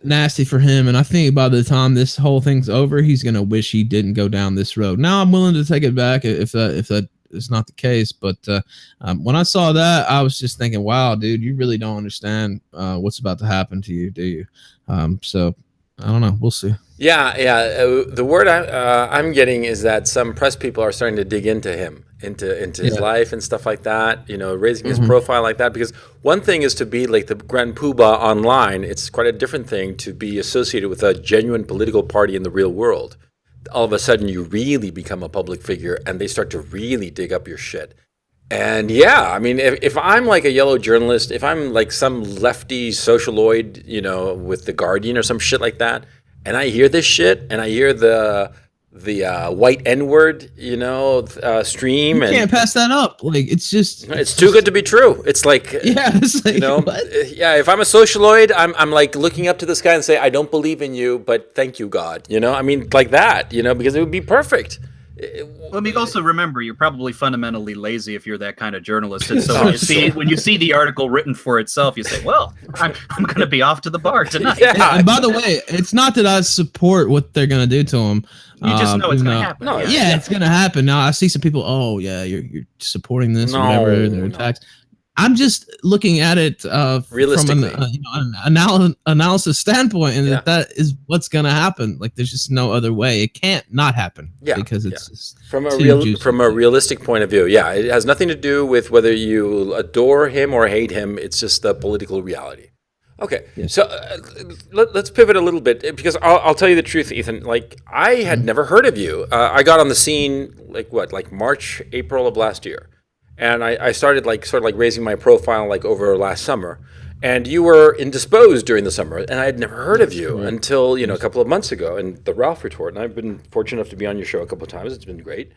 nasty for him. And I think by the time this whole thing's over, he's gonna wish he didn't go down this road. Now I'm willing to take it back if that is not the case. But when I saw that, I was just thinking, wow, dude, you really don't understand what's about to happen to you, do you? So I don't know. We'll see. Yeah. The word I'm getting is that some press people are starting to dig into him, into his life and stuff like that. Raising his profile like that. Because one thing is to be like the Grand Poobah online. It's quite a different thing to be associated with a genuine political party in the real world. All of a sudden, you really become a public figure, and they start to really dig up your shit. And yeah, I mean, if I'm like a yellow journalist, if I'm like some lefty socialoid, with the Guardian or some shit like that, and I hear this shit, and I hear the white N-word, stream, You can't pass that up. Like it's too good to be true. It's like, it's like, what? Yeah. If I'm a socialoid, I'm like looking up to this guy and say, I don't believe in you, but thank you, God. I mean, like that. Because it would be perfect. Well, I mean, also remember, you're probably fundamentally lazy if you're that kind of journalist. And so when you see the article written for itself, you say, well, I'm going to be off to the bar tonight. Yeah. And by the way, it's not that I support what they're going to do to him. You just know it's going to happen. No, it's going to happen. Now, I see some people, oh, yeah, you're supporting this or whatever. They're attacks. I'm just looking at it from an analysis standpoint, and that is what's going to happen. Like, there's just no other way. It can't not happen because it's just from a realistic point of view. Yeah, it has nothing to do with whether you adore him or hate him. It's just the political reality. Okay, so let's pivot a little bit because I'll tell you the truth, Ethan. Like, I had never heard of you. I got on the scene like March, April of last year. And I started sort of raising my profile over last summer, and you were indisposed during the summer, and I had never heard of you until a couple of months ago, and the Ralph Retort, and I've been fortunate enough to be on your show a couple of times. It's been great.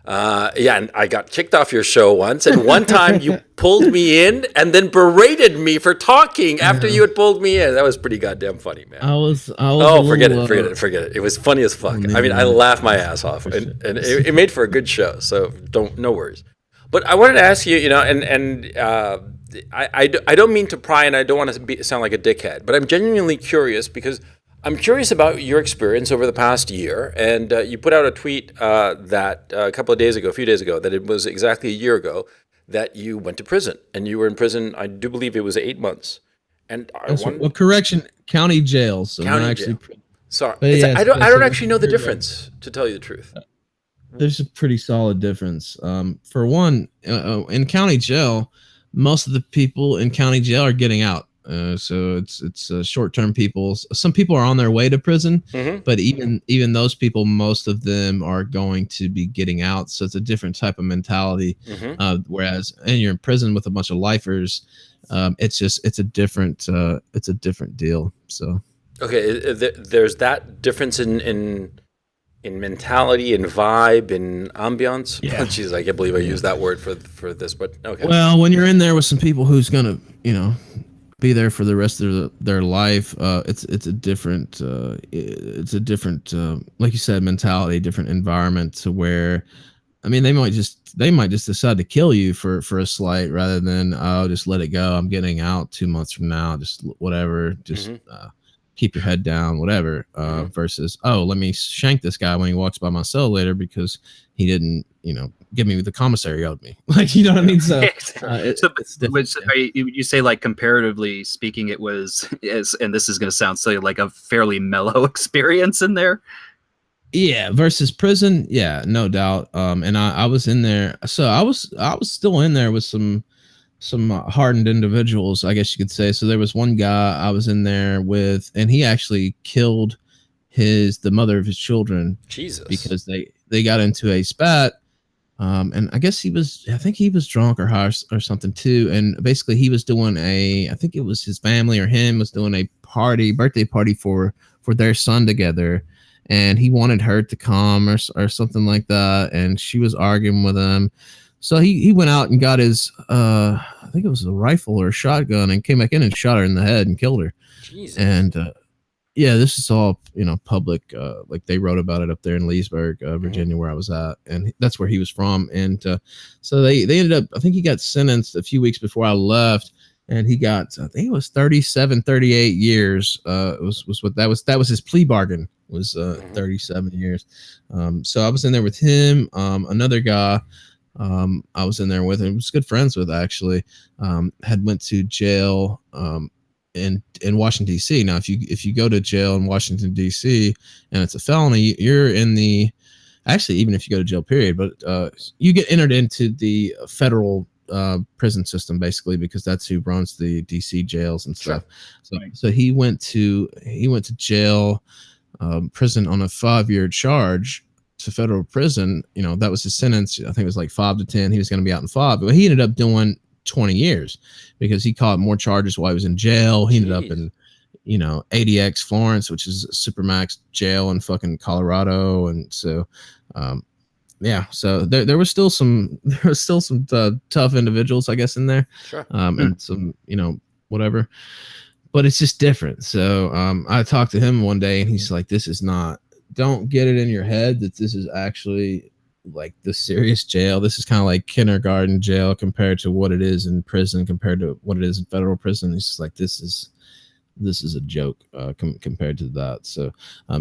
And I got kicked off your show once, and one time you pulled me in and then berated me for talking after you had pulled me in. That was pretty goddamn funny, man. I was forget it. It was funny as fuck. I mean, I laughed my ass off, and it made for a good show. So no worries. But I wanted to ask you, I don't mean to pry, and I don't want to sound like a dickhead, but I'm genuinely curious because I'm curious about your experience over the past year. And you put out a tweet that a few days ago, that it was exactly a year ago that you went to prison, and you were in prison. I do believe it was 8 months. And correction, county jail. So county jail. Sorry, I don't actually know the difference, to tell you the truth. There's a pretty solid difference. For one, in county jail, most of the people in county jail are getting out. So it's short-term people. Some people are on their way to prison, but even those people, most of them are going to be getting out. So it's a different type of mentality. Whereas you're in prison with a bunch of lifers, it's a different deal. So okay, there's that difference in mentality, in vibe, in ambiance. Yeah. Jeez, I can't believe I used that word for this, but okay. Well, when you're in there with some people who's gonna, be there for the rest of their life, it's a different, like you said, mentality, different environment to where, I mean, they might just decide to kill you for a slight rather than, just let it go. I'm getting out 2 months from now, just whatever, just keep your head down, whatever, versus, let me shank this guy when he walks by my cell later because he didn't, give me the commissary owed me. Like, you know what I mean? So, you say, like, comparatively speaking, it was, and this is going to sound silly, like a fairly mellow experience in there. Yeah, versus prison, yeah, no doubt. And I was in there, so I was still in there with some hardened individuals, I guess you could say. So there was one guy I was in there with, and he actually killed the mother of his children. Jesus. Because they got into a spat. And I think he was drunk or high or something too. And basically he was doing I think it was his family or him was doing a birthday party for their son together. And he wanted her to come or something like that. And she was arguing with him. So he went out and got his, I think it was a rifle or a shotgun, and came back in and shot her in the head and killed her. Jesus. And this is all public. Like they wrote about it up there in Leesburg, Virginia, where I was at, and that's where he was from. And so they ended up. I think he got sentenced a few weeks before I left, and he got, I think it was 37, 38 years. That was his plea bargain, was 37 years. So I was in there with him, another guy. I was in there with him, was good friends with, actually, had went to jail in Washington D.C. Now, if you go to jail in Washington D.C. and it's a felony, you're in the, actually, even if you go to jail, period, but you get entered into the federal prison system, basically, because that's who runs the DC jails and stuff. Sure. So he went to jail, prison on a 5-year charge to federal prison. You know, that was his sentence. I think it was like 5 to 10. He was going to be out in 5, but he ended up doing 20 years because he caught more charges while he was in jail. He ended up in, you know, ADX Florence, which is a supermax jail in fucking Colorado. And so, yeah, so there was still some tough individuals, I guess, in there. Sure. And some, you know, whatever, but it's just different. So I talked to him one day and he's like, don't get it in your head that this is actually like the serious jail. This is kind of like kindergarten jail compared to what it is in prison, compared to what it is in federal prison. He's just like, this is a joke compared to that. So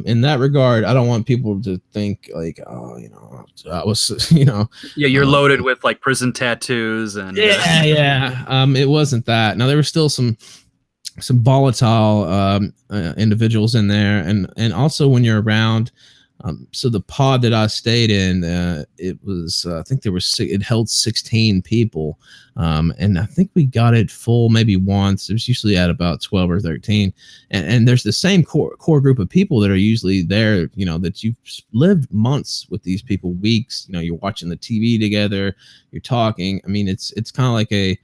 in that regard, I don't want people to think like, oh, you know, I was, you know, yeah, you're loaded with like prison tattoos and it wasn't that. Now there were still some volatile individuals in there, and also when you're around. So the pod that I stayed in, it was, I think it held 16 people. And I think we got it full maybe once. It was usually at about 12 or 13. And there's the same core group of people that are usually there, you know, that you've lived months with these people, weeks, you know, you're watching the TV together, you're talking. I mean, it's kind of like a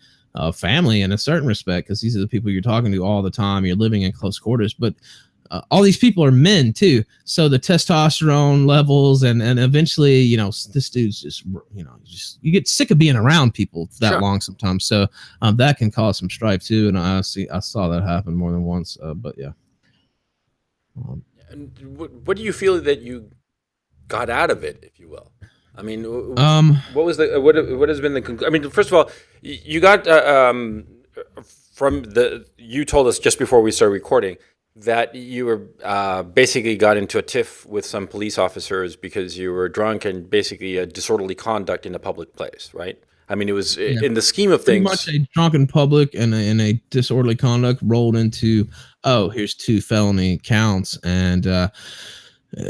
family in a certain respect, because these are the people you're talking to all the time. You're living in close quarters, but all these people are men too, so the testosterone levels and eventually, you know, this dude's just, you know, you get sick of being around people that long sometimes. So that can cause some strife too, and I saw that happen more than once. But yeah. And what do you feel that you got out of it, if you will? I mean, what was the what has been the? I mean, first of all, you got you told us just before we started recording that you were basically got into a tiff with some police officers because you were drunk and basically a disorderly conduct in a public place, right? I mean, it was in the scheme of things. Pretty much a drunken public and a disorderly conduct rolled into, oh, here's 2 felony counts, and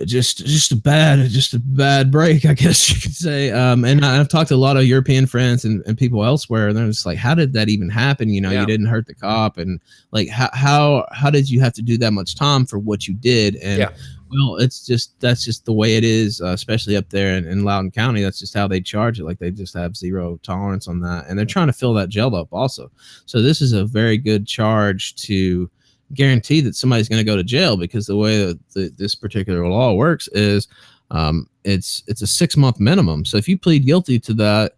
just a bad break, I guess you could say. And I've talked to a lot of European friends and people elsewhere, and they're just like, how did that even happen? You know, you didn't hurt the cop, and like how did you have to do that much time for what you did? And well, that's just the way it is, especially up there in Loudoun County. That's just how they charge it. Like, they just have zero tolerance on that, and they're trying to fill that jail up also. So this is a very good charge to guarantee that somebody's going to go to jail, because the way that this particular law works is it's a 6-month minimum. So if you plead guilty to that,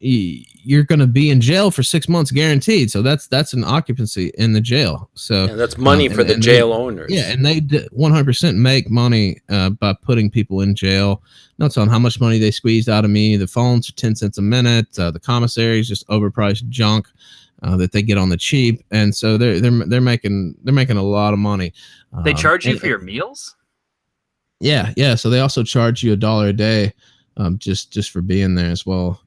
you're going to be in jail for 6 months guaranteed. So that's an occupancy in the jail. So that's money for the jail owners. Yeah, and they 100% make money by putting people in jail. Not on how much money they squeezed out of me. The phones are 10 cents a minute. The commissary is just overpriced junk that they get on the cheap, and so they're making a lot of money. They charge you for your meals? Yeah. So they also charge you $1 a day, just for being there as well.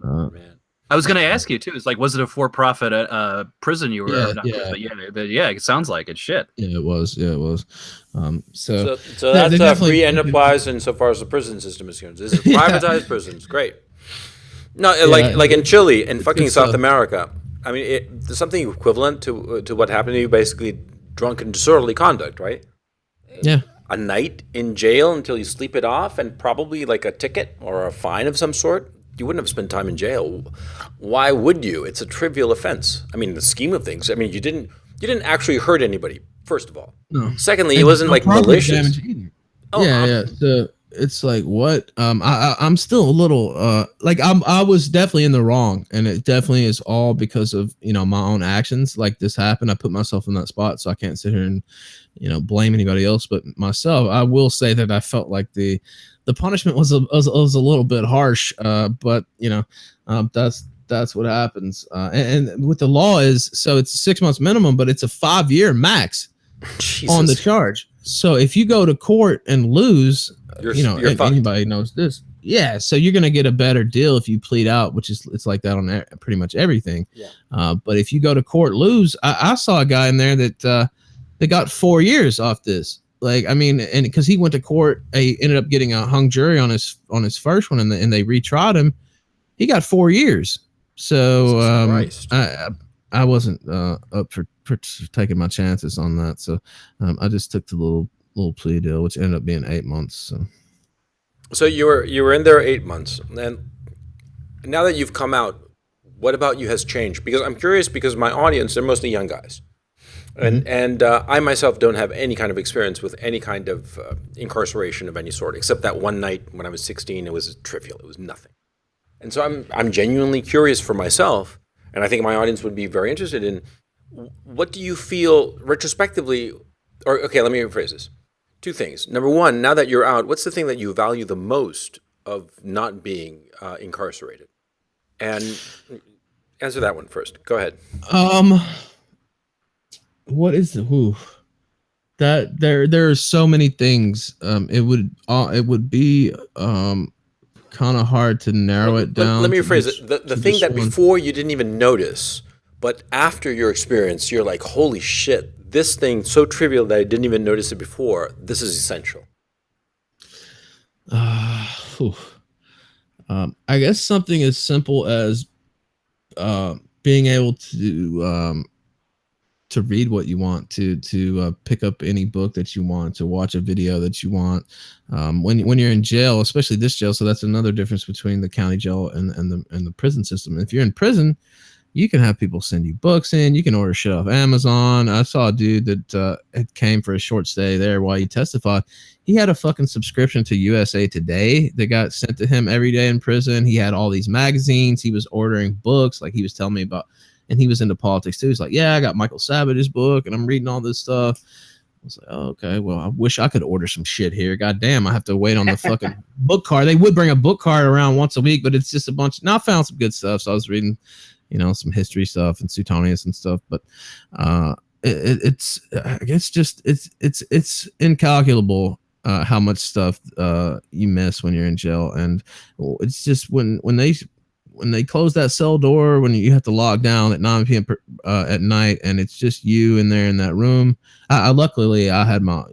Man. I was going to ask you too. It's like, was it a for-profit prison you were? Yeah, it sounds like it. Shit. Yeah, it was. So that's a free enterprise insofar as the prison system is concerned. This is privatized prisons. Great. No, like in Chile and fucking South America. I mean, there's something equivalent to what happened to you, basically drunken disorderly conduct, right? Yeah. A night in jail until you sleep it off, and probably like a ticket or a fine of some sort. You wouldn't have spent time in jail. Why would you? It's a trivial offense. I mean, in the scheme of things, I mean, you didn't actually hurt anybody, first of all. No. Secondly, it wasn't like malicious. So it's like, what? I'm still a little like I was definitely in the wrong, and it definitely is all because of, you know, my own actions. Like, this happened, I put myself in that spot, so I can't sit here and, you know, blame anybody else but myself. I will say that I felt like the punishment was a little bit harsh, but you know, that's that's what happens. And with the law is, so it's 6 months minimum, but it's a 5-year max on the charge. So if you go to court and lose, you're anybody knows this. Yeah, so you're gonna get a better deal if you plead out, which is it's like that on pretty much everything. Yeah. But if you go to court, lose. I saw a guy in there that they got 4 years off this. Like, I mean, and because he went to court, he ended up getting a hung jury on his first one, and they retried him. He got 4 years. So I wasn't up for taking my chances on that. So I just took the little plea deal, which ended up being 8 months. So you were in there 8 months, and now that you've come out, what about you has changed? Because I'm curious, because my audience, they're mostly young guys. And I myself don't have any kind of experience with any kind of incarceration of any sort, except that one night when I was 16. It was trivial. It was nothing. And so I'm genuinely curious for myself, and I think my audience would be very interested in, what do you feel retrospectively, or okay, let me rephrase this. 2 things. Number one, now that you're out, what's the thing that you value the most of not being incarcerated? And answer that one first. Go ahead. What is that there are so many things. It would be kind of hard to narrow it down. Let me rephrase it. The thing that before you didn't even notice, but after your experience, you're like, holy shit, this thing so trivial that I didn't even notice it before. This is essential. I guess something as simple as being able to read what you want, to pick up any book that you want, to watch a video that you want. When you're in jail, especially this jail, so that's another difference between the county jail and the prison system. If you're in prison, you can have people send you books in. You can order shit off Amazon. I saw a dude that had came for a short stay there while he testified. He had a fucking subscription to USA Today that got sent to him every day in prison. He had all these magazines. He was ordering books, like he was telling me about. And he was into politics too. He's like, yeah, I got Michael Savage's book and I'm reading all this stuff. I was like, oh, okay, well, I wish I could order some shit here. God damn, I have to wait on the fucking book card. They would bring a book card around once a week, but it's just a bunch. Now I found some good stuff. So I was reading, some history stuff and Suetonius and stuff. But it's I guess just it's incalculable how much stuff you miss when you're in jail. And it's just when they close that cell door, when you have to log down at 9 p.m. At night, and it's just you in there in that room. Luckily I had my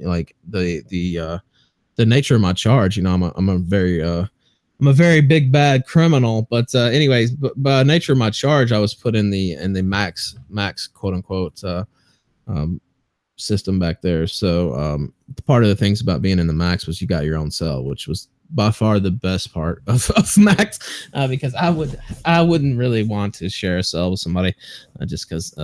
the nature of my charge. I'm a very big bad criminal. But anyways, by nature of my charge, I was put in the max quote unquote system back there. So part of the things about being in the max was you got your own cell, which was by far the best part of max, because I wouldn't really want to share a cell with somebody just because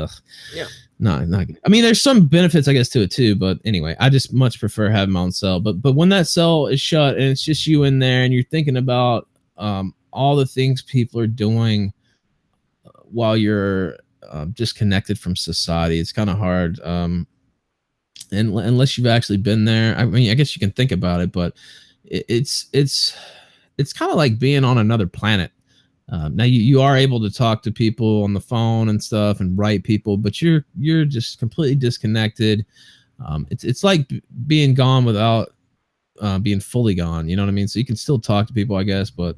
not good. I mean, there's some benefits I guess to it too, but anyway, I just much prefer having my own cell. But when that cell is shut and it's just you in there and you're thinking about all the things people are doing while you're disconnected from society, it's kind of hard. And unless you've actually been there, I mean, I guess you can think about it, but it's kind of like being on another planet. Now you are able to talk to people on the phone and stuff and write people, but you're just completely disconnected. It's like being gone without being fully gone. You know what I mean? So you can still talk to people, I guess, but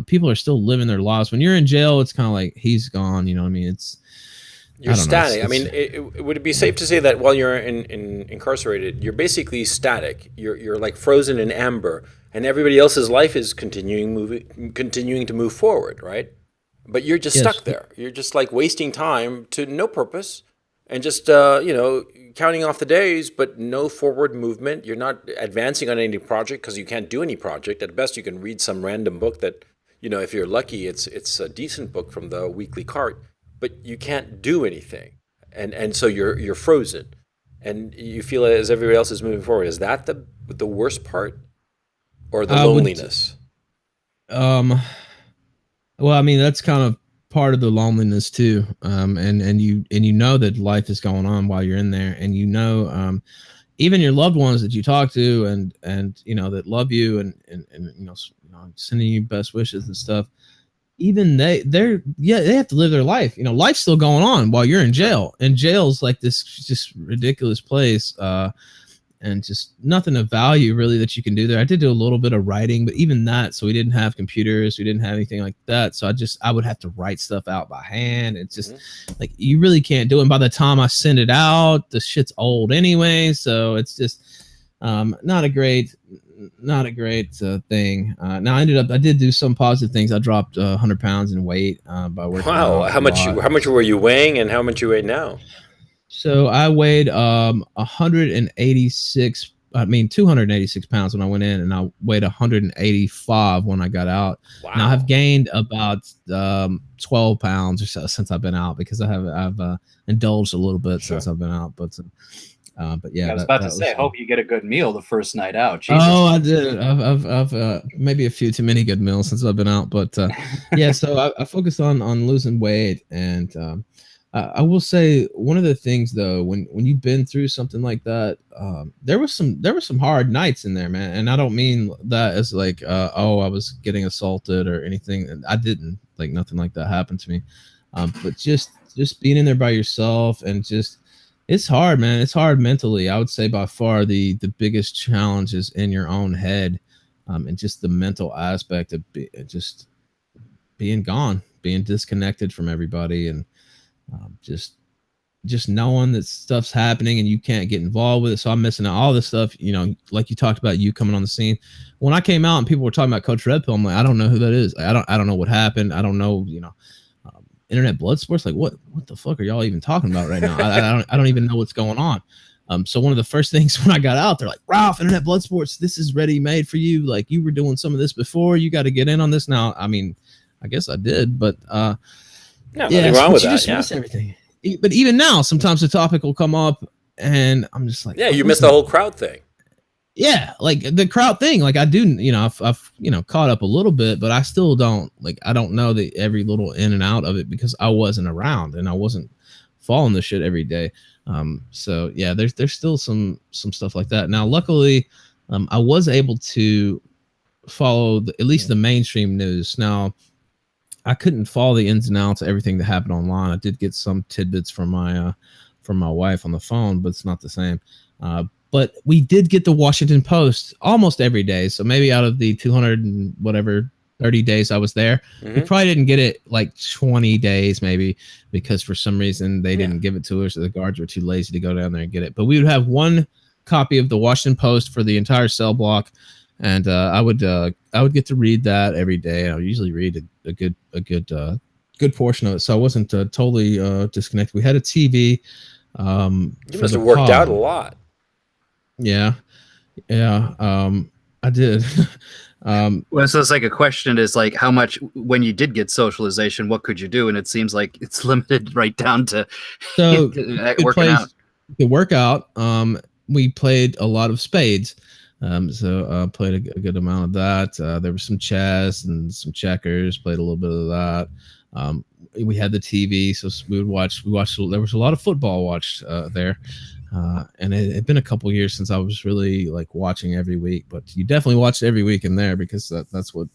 people are still living their lives. When you're in jail, it's kind of like he's gone. You know what I mean? You're static. I mean, would it be safe to say that while you're incarcerated, you're basically static? You're like frozen in amber, and everybody else's life is continuing to move forward, right? But you're just stuck there. You're just like wasting time to no purpose, and just counting off the days, but no forward movement. You're not advancing on any project because you can't do any project. At best, you can read some random book that, if you're lucky, it's a decent book from the weekly cart. But you can't do anything, and so you're frozen, and you feel as everybody else is moving forward. Is that the worst part, or the loneliness? Well, I mean, that's kind of part of the loneliness too. And you know that life is going on while you're in there, and even your loved ones that you talk to and that love you and sending you best wishes and stuff. even they have to live their life. You know, life's still going on while you're in jail. And jail's like this just ridiculous place. And just nothing of value really that you can do there. I did do a little bit of writing, but even that, so we didn't have computers, we didn't have anything like that. So I would have to write stuff out by hand. It's just like you really can't do it. And by the time I send it out, the shit's old anyway. So it's just not a great thing. Now I did do some positive things. I dropped 100 pounds in weight by working. Wow, how much were you weighing, and how much you weigh now? So I weighed 286 pounds when I went in, and I weighed 185 when I got out. Wow. Now I've gained about 12 pounds or so since I've been out, because I've indulged a little bit since I've been out. But yeah, I was about to say, I hope you get a good meal the first night out. Jesus. Oh, I did. I've maybe a few too many good meals since I've been out, but yeah. So I focused on losing weight, and I will say one of the things though, when you've been through something like that, there was some hard nights in there, man. And I don't mean that as like, I was getting assaulted or anything. I didn't. Like, nothing like that happened to me. But just being in there by yourself, and just, it's hard, man. It's hard mentally. I would say by far the biggest challenge is in your own head, and just the mental aspect of just being gone, being disconnected from everybody, and just knowing that stuff's happening and you can't get involved with it. So I'm missing out all this stuff, you know, like you talked about, you coming on the scene. When I came out and people were talking about Coach Red Pill, I'm like, I don't know who that is. I don't know what happened. I don't know, you know, Internet Bloodsports. Like, what the fuck are y'all even talking about right now? I don't even know what's going on. So one of the first things when I got out, they're like, Ralph, Internet Bloodsports, this is ready made for you. Like, you were doing some of this before. You got to get in on this now. I mean, I guess I did, but nothing wrong with that. Just miss everything. But even now, sometimes the topic will come up, and I'm just like, you missed the whole crowd thing. Yeah, like the crowd thing. Like, I do, you know, I've you know, caught up a little bit, but I still don't, like, I don't know every little in and out of it, because I wasn't around and I wasn't following the shit every day. So yeah, there's still some stuff like that. Now, luckily, I was able to follow at least the mainstream news. Now, I couldn't follow the ins and outs of everything that happened online. I did get some tidbits from my wife on the phone, but it's not the same. But we did get the Washington Post almost every day. So maybe out of the 200 and whatever 30 days I was there, we probably didn't get it like 20 days maybe, because for some reason they didn't give it to us, or the guards were too lazy to go down there and get it. But we would have one copy of the Washington Post for the entire cell block. And I would get to read that every day. I would usually read a good portion of it, so I wasn't totally disconnected. We had a TV. You must have worked out a lot. Yeah. I did. Well, so it's like a question is like, how much, when you did get socialization, what could you do? And it seems like it's limited right down to working out. The workout. We played a lot of spades. So played a good amount of that. There was some chess and some checkers. Played a little bit of that. We had the TV, so we watched. There was a lot of football watched there, and it had been a couple years since I was really like watching every week. But you definitely watched every week in there, because that's what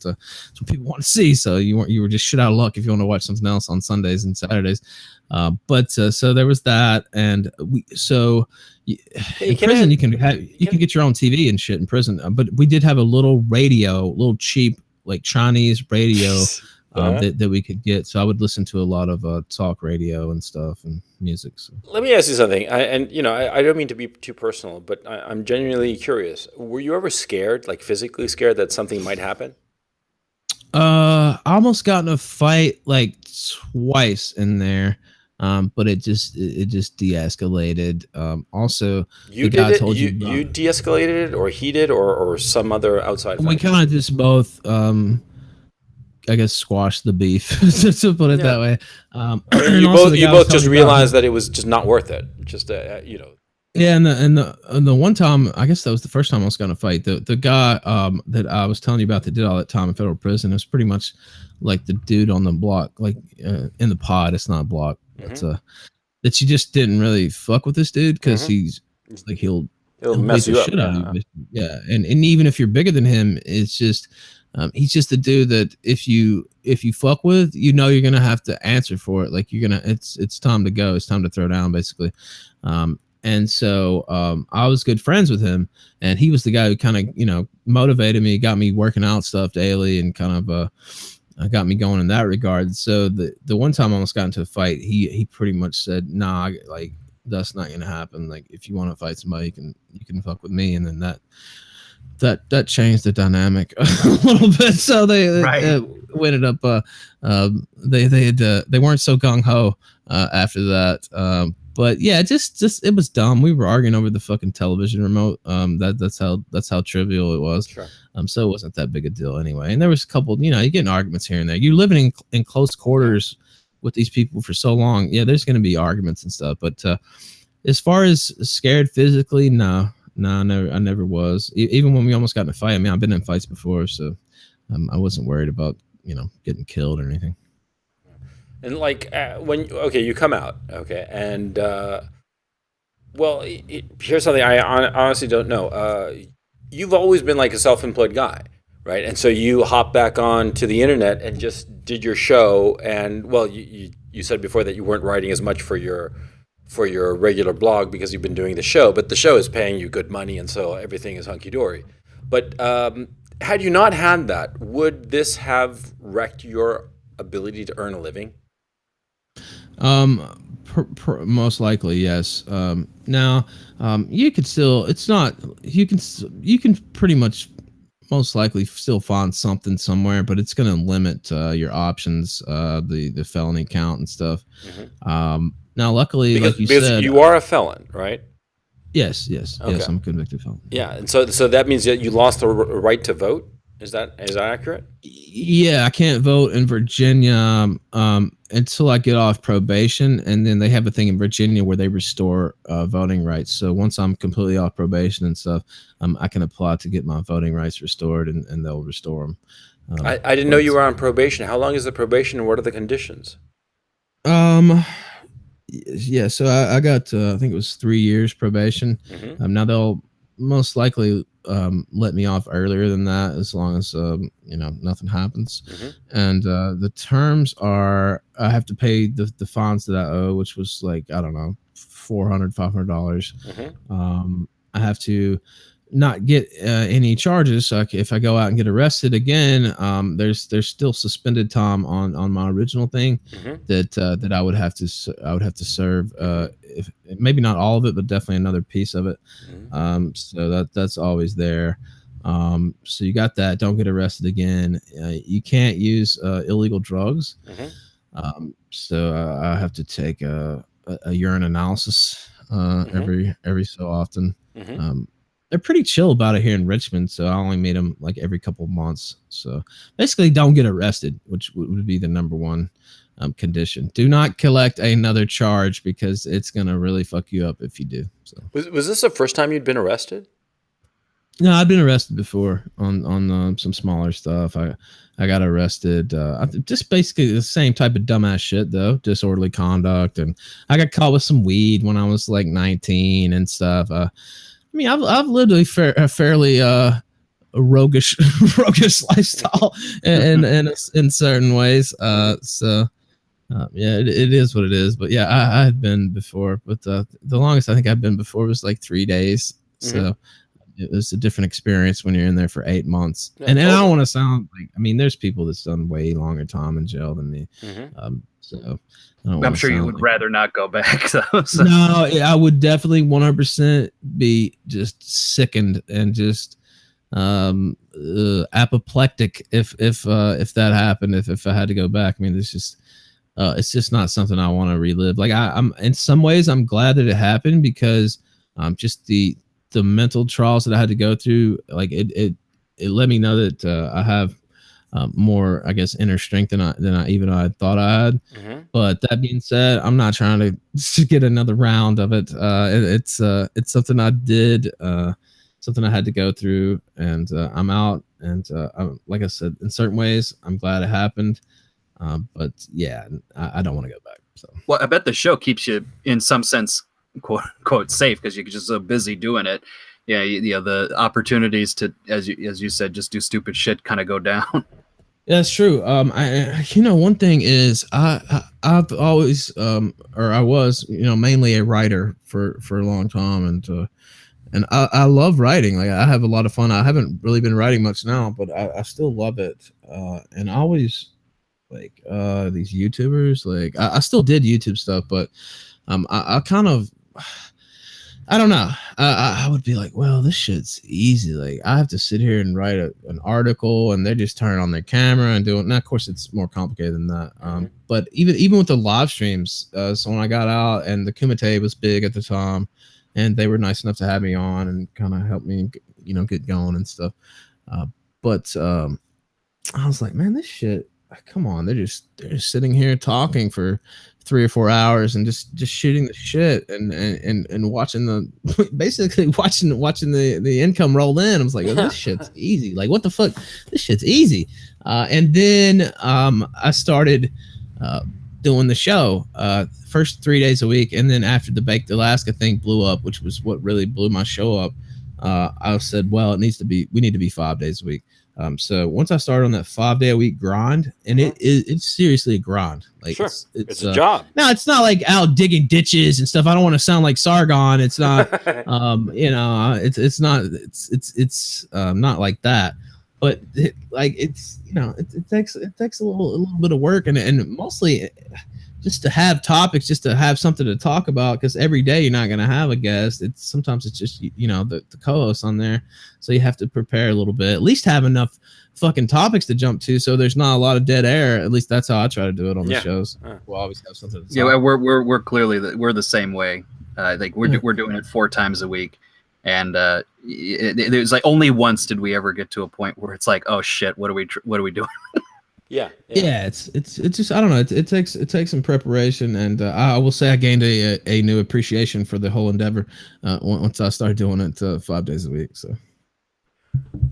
people want to see. So you were just shit out of luck if you want to watch something else on Sundays and Saturdays. So there was that, and in prison you can get your own TV and shit in prison. But we did have a little cheap like Chinese radio that we could get. So I would listen to a lot of talk radio and stuff and music. So. Let me ask you something. I don't mean to be too personal, but I'm genuinely curious. Were you ever scared, like physically scared that something might happen? I almost got in a fight like twice in there. But it just de-escalated. Also, you de-escalated it, or he did, or some other outside factor? We kind of just both, I guess, squashed the beef, to put it that way. You both just realized that it was just not worth it. Just Yeah, and the one time, I guess that was the first time I was going to fight. The guy that I was telling you about that did all that time in federal prison, it was pretty much like the dude on the block, like in the pod. It's not a block. It's that you just didn't really fuck with this dude, because he's like he'll mess you up. Shit out of you. Yeah, and even if you're bigger than him, it's just He's just a dude that if you fuck with, you know you're gonna have to answer for it. Like it's time to go. It's time to throw down, basically. And so I was good friends with him, and he was the guy who kind of motivated me, got me working out stuff daily, and kind of got me going in that regard. So the one time I almost got into a fight, he pretty much said, "Nah, like that's not gonna happen. Like if you want to fight somebody, you can fuck with me." And then that changed the dynamic a little bit. So they ended up they weren't so gung ho after that. But yeah, just it was dumb. We were arguing over the fucking television remote. That's how trivial it was. Sure. So it wasn't that big a deal anyway. And there was a couple, you get in arguments here and there. You're living in close quarters with these people for so long. Yeah, there's going to be arguments and stuff. But as far as scared physically, no, I never was. Even when we almost got in a fight. I mean, I've been in fights before, so I wasn't worried about getting killed or anything. And like you come out, and here's something I honestly don't know. You've always been like a self-employed guy, right? And so you hop back on to the internet and just did your show. And well, you said before that you weren't writing as much for your regular blog because you've been doing the show, but the show is paying you good money, and so everything is hunky-dory. But had you not had that, would this have wrecked your ability to earn a living? Most likely, yes. Now, you could still. It's not. You can pretty much most likely still find something somewhere, but it's going to limit your options, the felony count and stuff. Mm-hmm. Now, luckily, like you said, you are a felon, right? Yes, okay. Yes, I'm a convicted felon. Yeah, and so that means that you lost the right to vote. Is that accurate? Yeah, I can't vote in Virginia until I get off probation, and then they have a thing in Virginia where they restore voting rights. So once I'm completely off probation and stuff, I can apply to get my voting rights restored, and they'll restore them. I didn't know you were on probation. How long is the probation, and what are the conditions? Yeah, so I got I think it was 3 years probation. Mm-hmm. Now they'll most likely let me off earlier than that, as long as nothing happens. Mm-hmm. And the terms are I have to pay the fines that I owe, which was like, I don't know, $400, $500. Mm-hmm. I have to not get any charges. So if I go out and get arrested again, there's still suspended time on my original thing. Mm-hmm. that I would have to serve. If maybe not all of it, but definitely another piece of it. Mm-hmm. So that's always there. So you got that. Don't get arrested again. You can't use illegal drugs. Mm-hmm. So I have to take a urine analysis mm-hmm. every so often. Mm-hmm. They're pretty chill about it here in Richmond, so I only meet them like every couple of months. So basically, don't get arrested, which would be the number one condition. Do not collect another charge, because it's gonna really fuck you up if you do. So was this the first time you'd been arrested? No, I've been arrested before on some smaller stuff. I got arrested, just basically the same type of dumbass shit though, disorderly conduct, and I got caught with some weed when I was like 19 and stuff. I mean, I've lived a fairly roguish lifestyle in certain ways. So it is what it is. But yeah, I had been before, but the longest I think I've been before was like 3 days. So mm-hmm. it was a different experience when you're in there for 8 months. Yeah, and I don't want to sound like, I mean, there's people that's done way longer time in jail than me. Mm-hmm. So I'm sure you would rather not go back. So. No, I would definitely 100% be just sickened and just apoplectic if that happened. If I had to go back, I mean, it's just not something I want to relive. Like I'm in some ways I'm glad that it happened, because just the mental trials that I had to go through, like it let me know that I have more, I guess, inner strength than I thought I had. Mm-hmm. But that being said, I'm not trying to get another round of it. It's something I did, something I had to go through, and I'm out. And like I said, in certain ways, I'm glad it happened. But yeah, I don't want to go back. So, well, I bet the show keeps you in some sense, quote unquote, safe, because you're just so busy doing it. Yeah, the opportunities to, as you said, just do stupid shit kind of go down. Yeah, that's true. One thing is I've always or I was, mainly a writer for a long time, and I love writing. Like I have a lot of fun. I haven't really been writing much now, but I still love it. And I always like these YouTubers. Like I still did YouTube stuff, but I kind of I don't know. I would be like, well, this shit's easy. Like, I have to sit here and write an article, and they're just turning on their camera and doing. Now, of course, it's more complicated than that. But even with the live streams, so when I got out, and the Kumite was big at the time, and they were nice enough to have me on and kind of help me, get going and stuff. But I was like, man, this shit. Come on, they're just sitting here talking for 3 or 4 hours and just shooting the shit and watching the basically watching the income roll in. I was like, oh, this shit's easy. Like, what the fuck? This shit's easy. And then I started doing the show first 3 days a week, and then after the Baked Alaska thing blew up, which was what really blew my show up, I said, well, we need to be 5 days a week. So once I started on that 5 day a week grind, and it's seriously a grind. Like, sure. It's a job. No, it's not like out digging ditches and stuff. I don't want to sound like Sargon. It's not, it's not like that. But it takes a little bit of work, and mostly just to have topics, just to have something to talk about, because every day you're not going to have a guest. Sometimes it's just the co-host on there, so you have to prepare a little bit, at least have enough fucking topics to jump to, so there's not a lot of dead air. At least that's how I try to do it on the shows. We'll always have something to talk. Yeah, we're clearly we're the same way. Like we're doing it 4 times a week, and it was like only once did we ever get to a point where it's like, oh shit, what are we doing? Yeah, it's just, I don't know. It takes some preparation, and I will say I gained a new appreciation for the whole endeavor once I started doing it 5 days a week. So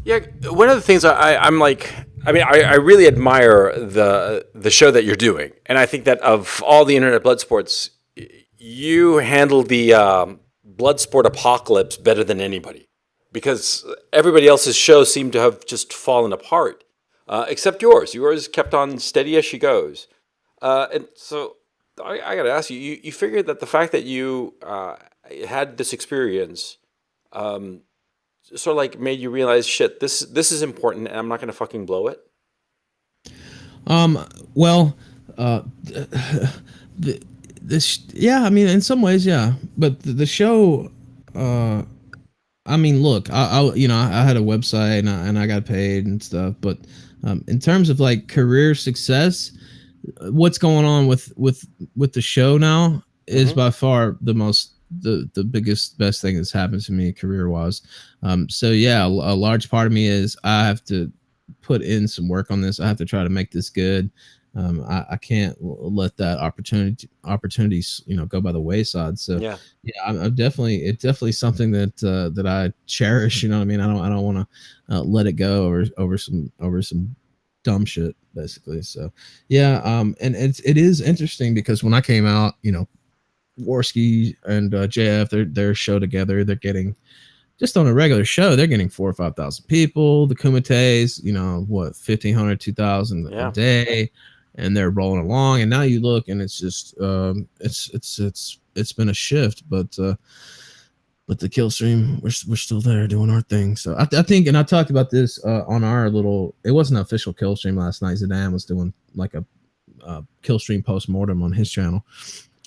yeah, one of the things I'm like, I really admire the show that you're doing, and I think that of all the internet blood sports, you handle the Bloodsport apocalypse better than anybody, because everybody else's shows seem to have just fallen apart. Except yours. Yours kept on steady as she goes. And so I got to ask you, you figured that the fact that you had this experience sort of like made you realize, shit, this is important, and I'm not going to fucking blow it? Yeah, in some ways, yeah. But the show, look, I had a website and I got paid and stuff, but in terms of like career success, what's going on with the show now is by far the biggest, best thing that's happened to me career wise. So yeah, a large part of me is I have to put in some work on this. I have to try to make this good. I can't let that opportunities go by the wayside. So yeah, I'm definitely something that I cherish. You know what I mean? I don't want to let it go over some dumb shit, basically. So yeah, and it is interesting because when I came out, Worski and JF, their show together, they're getting, just on a regular show, they're getting 4,000 or 5,000 people. The Kumites, 1,500, 2,000 a day. And they're rolling along, and now you look, and it's just it's been a shift, but the kill stream, we're still there doing our thing. So I think, and I talked about this on our little, it wasn't an official kill stream last night. Zidane was doing like a kill stream post-mortem on his channel,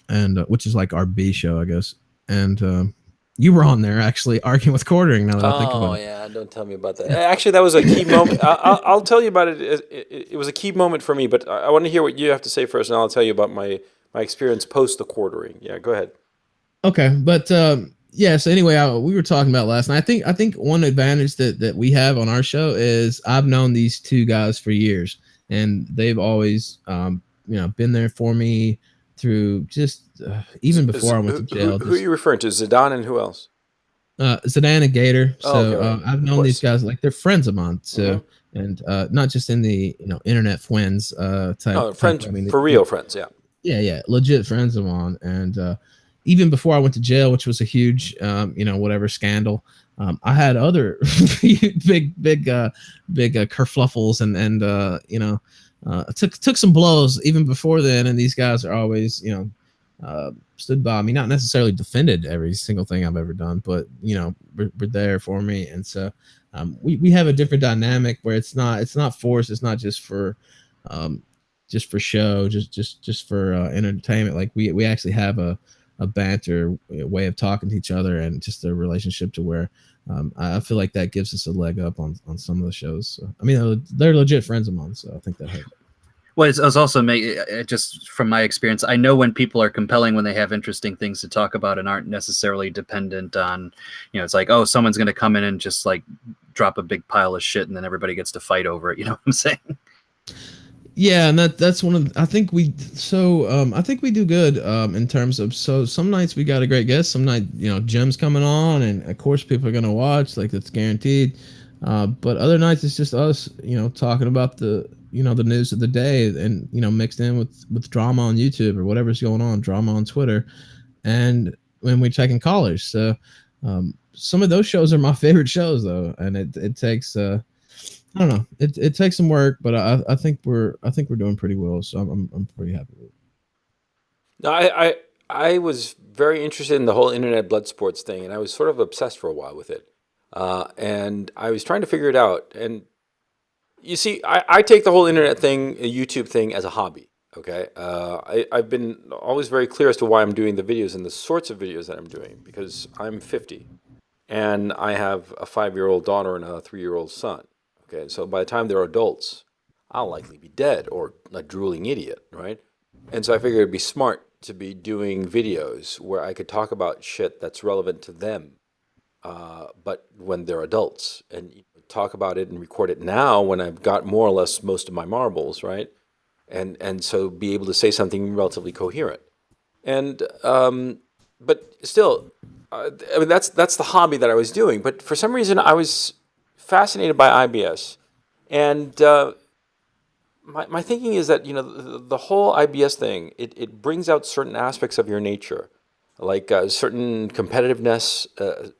and which is like our B show, I guess. And you were on there actually arguing with Quartering. Now that I think about it. Oh yeah, don't tell me about that. Actually, that was a key moment. I'll tell you about it. It was a key moment for me, but I want to hear what you have to say first, and I'll tell you about my experience post the Quartering. Yeah, go ahead. Okay, but yeah. So anyway, we were talking about last night. I think one advantage that we have on our show is I've known these two guys for years, and they've always been there for me through just even before I went to jail. Who are you referring to? Zidane and who else? Zidane and Gator. So okay. I've known these guys, like they're friends of mine. So and not just in the internet friends type. No, friends, for real friends. Yeah. Yeah, legit friends of mine. And even before I went to jail, which was a huge whatever scandal, I had other big kerfluffles and took some blows even before then, and these guys are always stood by me, not necessarily defended every single thing I've ever done, but we're there for me. And so we have a different dynamic where it's not forced. It's not just for show, just for entertainment. Like we actually have a banter way of talking to each other, and just a relationship to where I feel like that gives us a leg up on some of the shows. So, I mean, they're legit friends of mine, so I think that helps. Well, it's also just from my experience, I know when people are compelling when they have interesting things to talk about and aren't necessarily dependent on, it's like, oh, someone's going to come in and just like drop a big pile of shit and then everybody gets to fight over it. You know what I'm saying? Yeah, and that's one of I think we do good in terms of, so some nights we got a great guest, some night Jim's coming on, and of course people are gonna watch, like that's guaranteed. But other nights it's just us, talking about the the news of the day, and mixed in with drama on YouTube or whatever's going on, drama on Twitter, and when we're taking callers. So some of those shows are my favorite shows though, and it takes I don't know. It takes some work, but I think we're doing pretty well. So I'm pretty happy with it. No, I was very interested in the whole internet blood sports thing, and I was sort of obsessed for a while with it. And I was trying to figure it out. And you see, I take the whole internet thing, YouTube thing, as a hobby. Okay, I've been always very clear as to why I'm doing the videos and the sorts of videos that I'm doing, because I'm 50, and I have a 5-year-old daughter and a 3-year-old son. Okay, so by the time they're adults, I'll likely be dead or a drooling idiot, right? And so I figured it'd be smart to be doing videos where I could talk about shit that's relevant to them, but when they're adults, and talk about it and record it now when I've got more or less most of my marbles, right? And so be able to say something relatively coherent. And but still, I mean that's the hobby that I was doing. But for some reason, I was fascinated by IBS, and my thinking is that the whole IBS thing, it brings out certain aspects of your nature, like certain competitiveness, a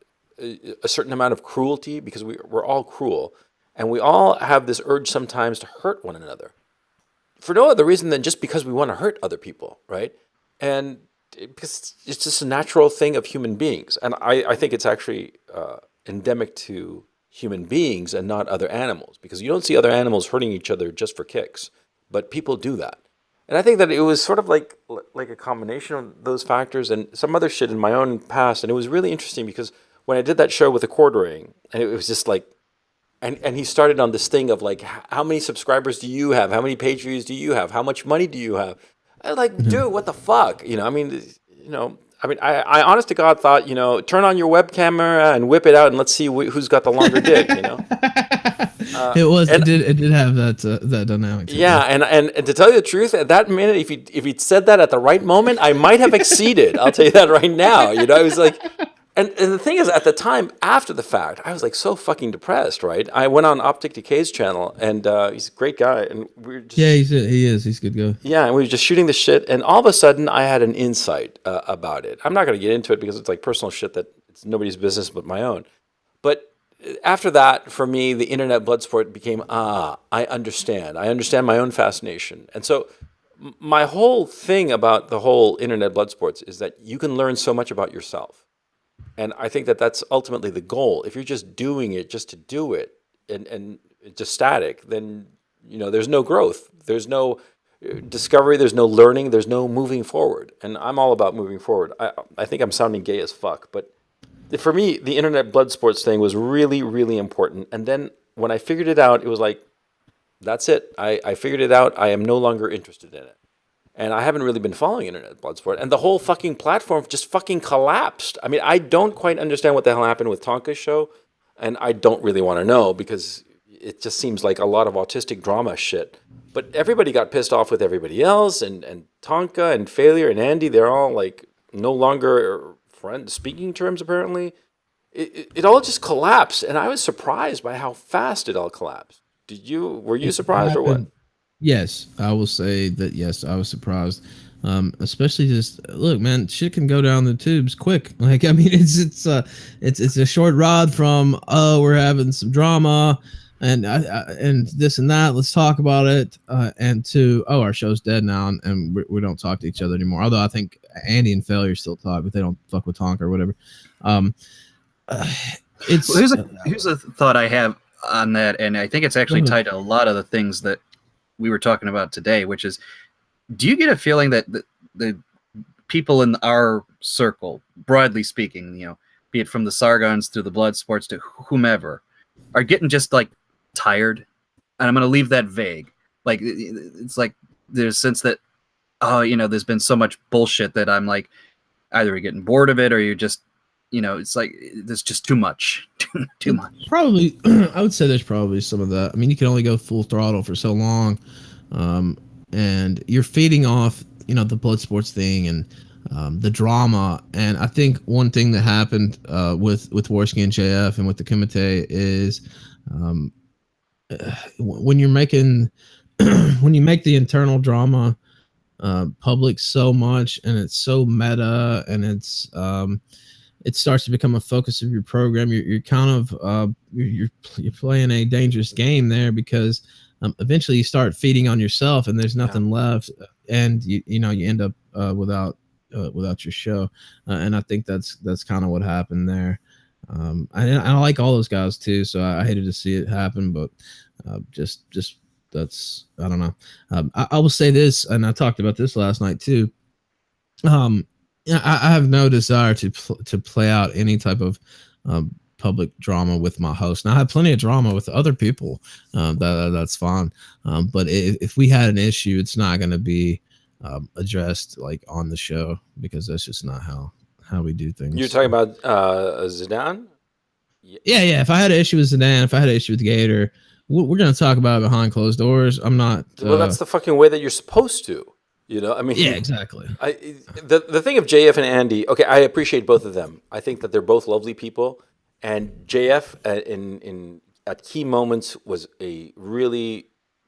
certain amount of cruelty, because we're all cruel, and we all have this urge sometimes to hurt one another, for no other reason than just because we want to hurt other people, right? And because it's just a natural thing of human beings, and I think it's actually endemic to human beings and not other animals, because you don't see other animals hurting each other just for kicks, but people do that. And I think that it was sort of like a combination of those factors and some other shit in my own past, and it was really interesting because when I did that show with the quartering, and it was just like, and he started on this thing of like, how many subscribers do you have? How many page views do you have? How much money do you have? I was like, dude, what the fuck? I honest to God thought, turn on your web camera and whip it out and let's see who's got the longer dick, It did have that dynamic. Yeah, and to tell you the truth, at that minute, if he'd said that at the right moment, I might have exceeded. I'll tell you that right now. I was like, and the thing is, at the time, after the fact, I was like so fucking depressed, right? I went on Optic Decay's channel, and he's a great guy, and we were just, he's a good guy. Yeah, and we were just shooting the shit, and all of a sudden, I had an insight about it. I'm not going to get into it because it's like personal shit that it's nobody's business but my own. But after that, for me, the internet blood sport became, I understand. I understand my own fascination. And so my whole thing about the whole internet blood sports is that you can learn so much about yourself. And I think that that's ultimately the goal. If you're just doing it just to do it and it's just static, then, there's no growth. There's no discovery. There's no learning. There's no moving forward. And I'm all about moving forward. I think I'm sounding gay as fuck, but for me, the internet blood sports thing was really, really important. And then when I figured it out, it was like, that's it. I figured it out. I am no longer interested in it. And I haven't really been following internet blood sport. And the whole fucking platform just fucking collapsed. I mean, I don't quite understand what the hell happened with Tonka's show. And I don't really want to know because it just seems like a lot of autistic drama shit. But everybody got pissed off with everybody else. And Tonka and Failure and Andy, they're all like no longer speaking terms, apparently. It all just collapsed, and I was surprised by how fast it all collapsed. Were you surprised or what? Yes, I will say that. Yes, I was surprised. Especially just look, man, shit can go down the tubes quick. Like, I mean, it's a short rod from we're having some drama, and this and that. Let's talk about it. And to our show's dead now, and we don't talk to each other anymore. Although I think Andy and Failure still talk, but they don't fuck with Tonka or whatever. Um, uh, it's Well, here's a thought I have on that, and I think it's actually tied to a lot of the things that we were talking about today, which is, do you get a feeling that the people in our circle, broadly speaking, be it from the Sargons through the Bloodsports to whomever, are getting just like tired? And I'm going to leave that vague. Like, it's like there's a sense that, there's been so much bullshit that I'm like, either you're getting bored of it or you're just, it's like there's just too much, too much. Probably, I would say there's probably some of that. I mean, you can only go full throttle for so long, and you're feeding off, the Bloodsports thing and the drama. And I think one thing that happened with Worski and JF and with the Kumite is when you're making when you make the internal drama public so much, and it's so meta, and it starts to become a focus of your program. You're kind of you're playing a dangerous game there, because eventually you start feeding on yourself, and there's nothing left, and you end up without your show. And I think that's kind of what happened there. I like all those guys too, so I hated to see it happen, but just that's, I don't know. I will say this, and I talked about this last night too. I have no desire to play out any type of public drama with my host. Now, I have plenty of drama with other people. That's fine. But if we had an issue, it's not going to be addressed like on the show, because that's just not how we do things. You're talking about Zidane? Yeah. If I had an issue with Zidane, if I had an issue with Gator, we're going to talk about it behind closed doors. I'm not. Well, that's the fucking way that you're supposed to. I mean, yeah, exactly. The thing of JF and Andy, okay, I appreciate both of them. I think that they're both lovely people, and JF at key moments was a really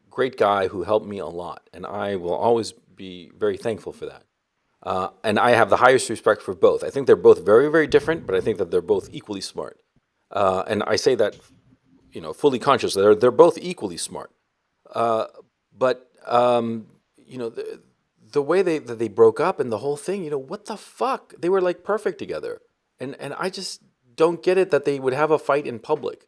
great guy who helped me a lot, and I will always be very thankful for that. And I have the highest respect for both. I think they're both very, very different, but I think that they're both equally smart. And I say that, fully conscious. They're both equally smart. But the way that they broke up and the whole thing, what the fuck? They were like perfect together. And I just don't get it that they would have a fight in public.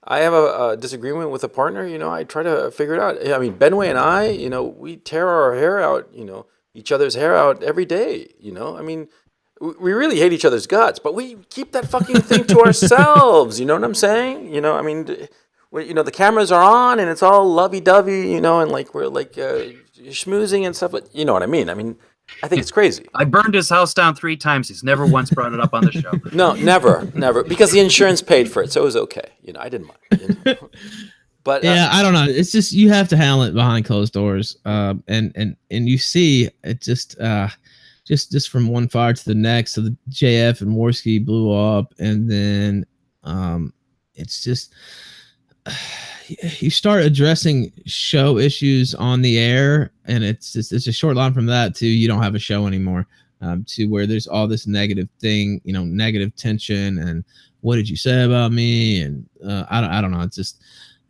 I have a disagreement with a partner, I try to figure it out. I mean, Benway and I, we tear our hair out, each other's hair out every day, I mean, we really hate each other's guts, but we keep that fucking thing to ourselves, you know what I'm saying? I mean, the cameras are on and it's all lovey-dovey, and like we're like schmoozing and stuff, but you know what I mean? I mean, I think it's crazy. I burned his house down 3 times. He's never once brought it up on the show. No, never, because the insurance paid for it, so it was okay. I didn't mind. But yeah, I don't know. It's just, you have to handle it behind closed doors, and you see it just from one fire to the next. So the JF and Worski blew up, and then it's just you start addressing show issues on the air, and it's a short line from that to you don't have a show anymore, to where there's all this negative thing, negative tension, and what did you say about me? And I don't know. It's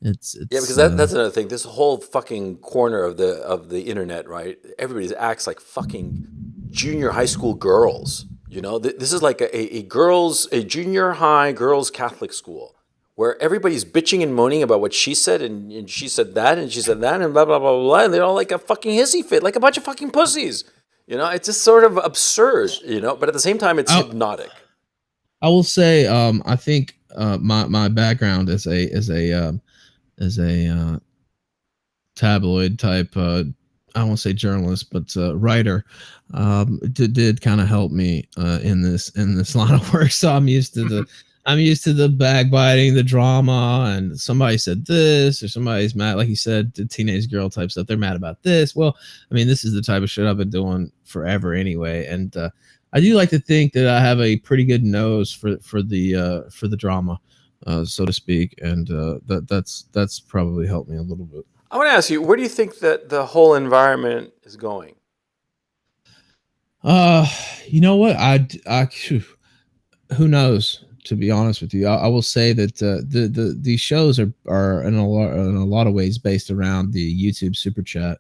because that's another thing. This whole fucking corner of the internet, right? Everybody acts like fucking junior high school girls. This is like a junior high girls Catholic school, where everybody's bitching and moaning about what she said, and she said that, and she said that, and blah, blah, blah, blah, and they're all like a fucking hissy fit, like a bunch of fucking pussies. It's just sort of absurd, but at the same time, it's hypnotic. I will say, I think my background as a tabloid type, I won't say journalist, but writer, did kind of help me in this line of work. So I'm used to the backbiting, the drama, and somebody said this, or somebody's mad, like you said, the teenage girl type stuff. They're mad about this. Well, I mean, this is the type of shit I've been doing forever anyway, and I do like to think that I have a pretty good nose for the drama, so to speak, and that's probably helped me a little bit. I want to ask you, where do you think that the whole environment is going? You know what? Who knows? To be honest with you, I will say that these shows are in a lot of ways based around the YouTube Super Chat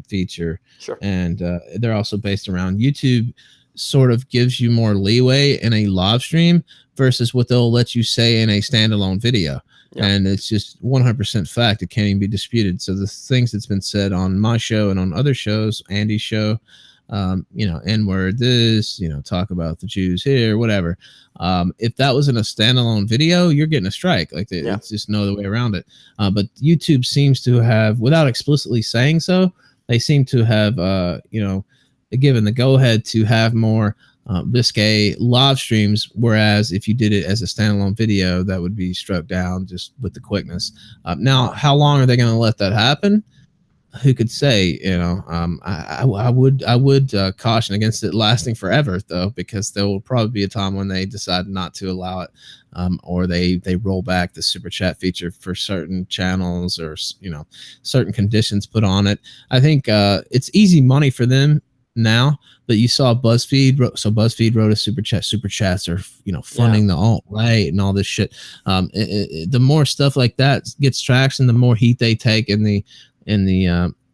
feature, Sure. and they're also based around YouTube. Sort of gives you more leeway in a live stream versus what they'll let you say in a standalone video. Yeah. And it's just 100% fact. It can't even be disputed. So the things that's been said on my show and on other shows, Andy's show, N-word this, talk about the Jews here, whatever. If that was in a standalone video, you're getting a strike. Like it's just no other way around it. But YouTube seems to have, without explicitly saying so, they seem to have, given the go-ahead to have more risque live streams, whereas if you did it as a standalone video, that would be struck down just with the quickness. Now, how long are they going to let that happen? Who could say? I would caution against it lasting forever, though, because there will probably be a time when they decide not to allow it, or they roll back the super chat feature for certain channels, or certain conditions put on it. I think it's easy money for them now, but you saw BuzzFeed wrote a super chat. Super chats are funding the alt-right and all this shit. The more stuff like that gets traction, the more heat they take in the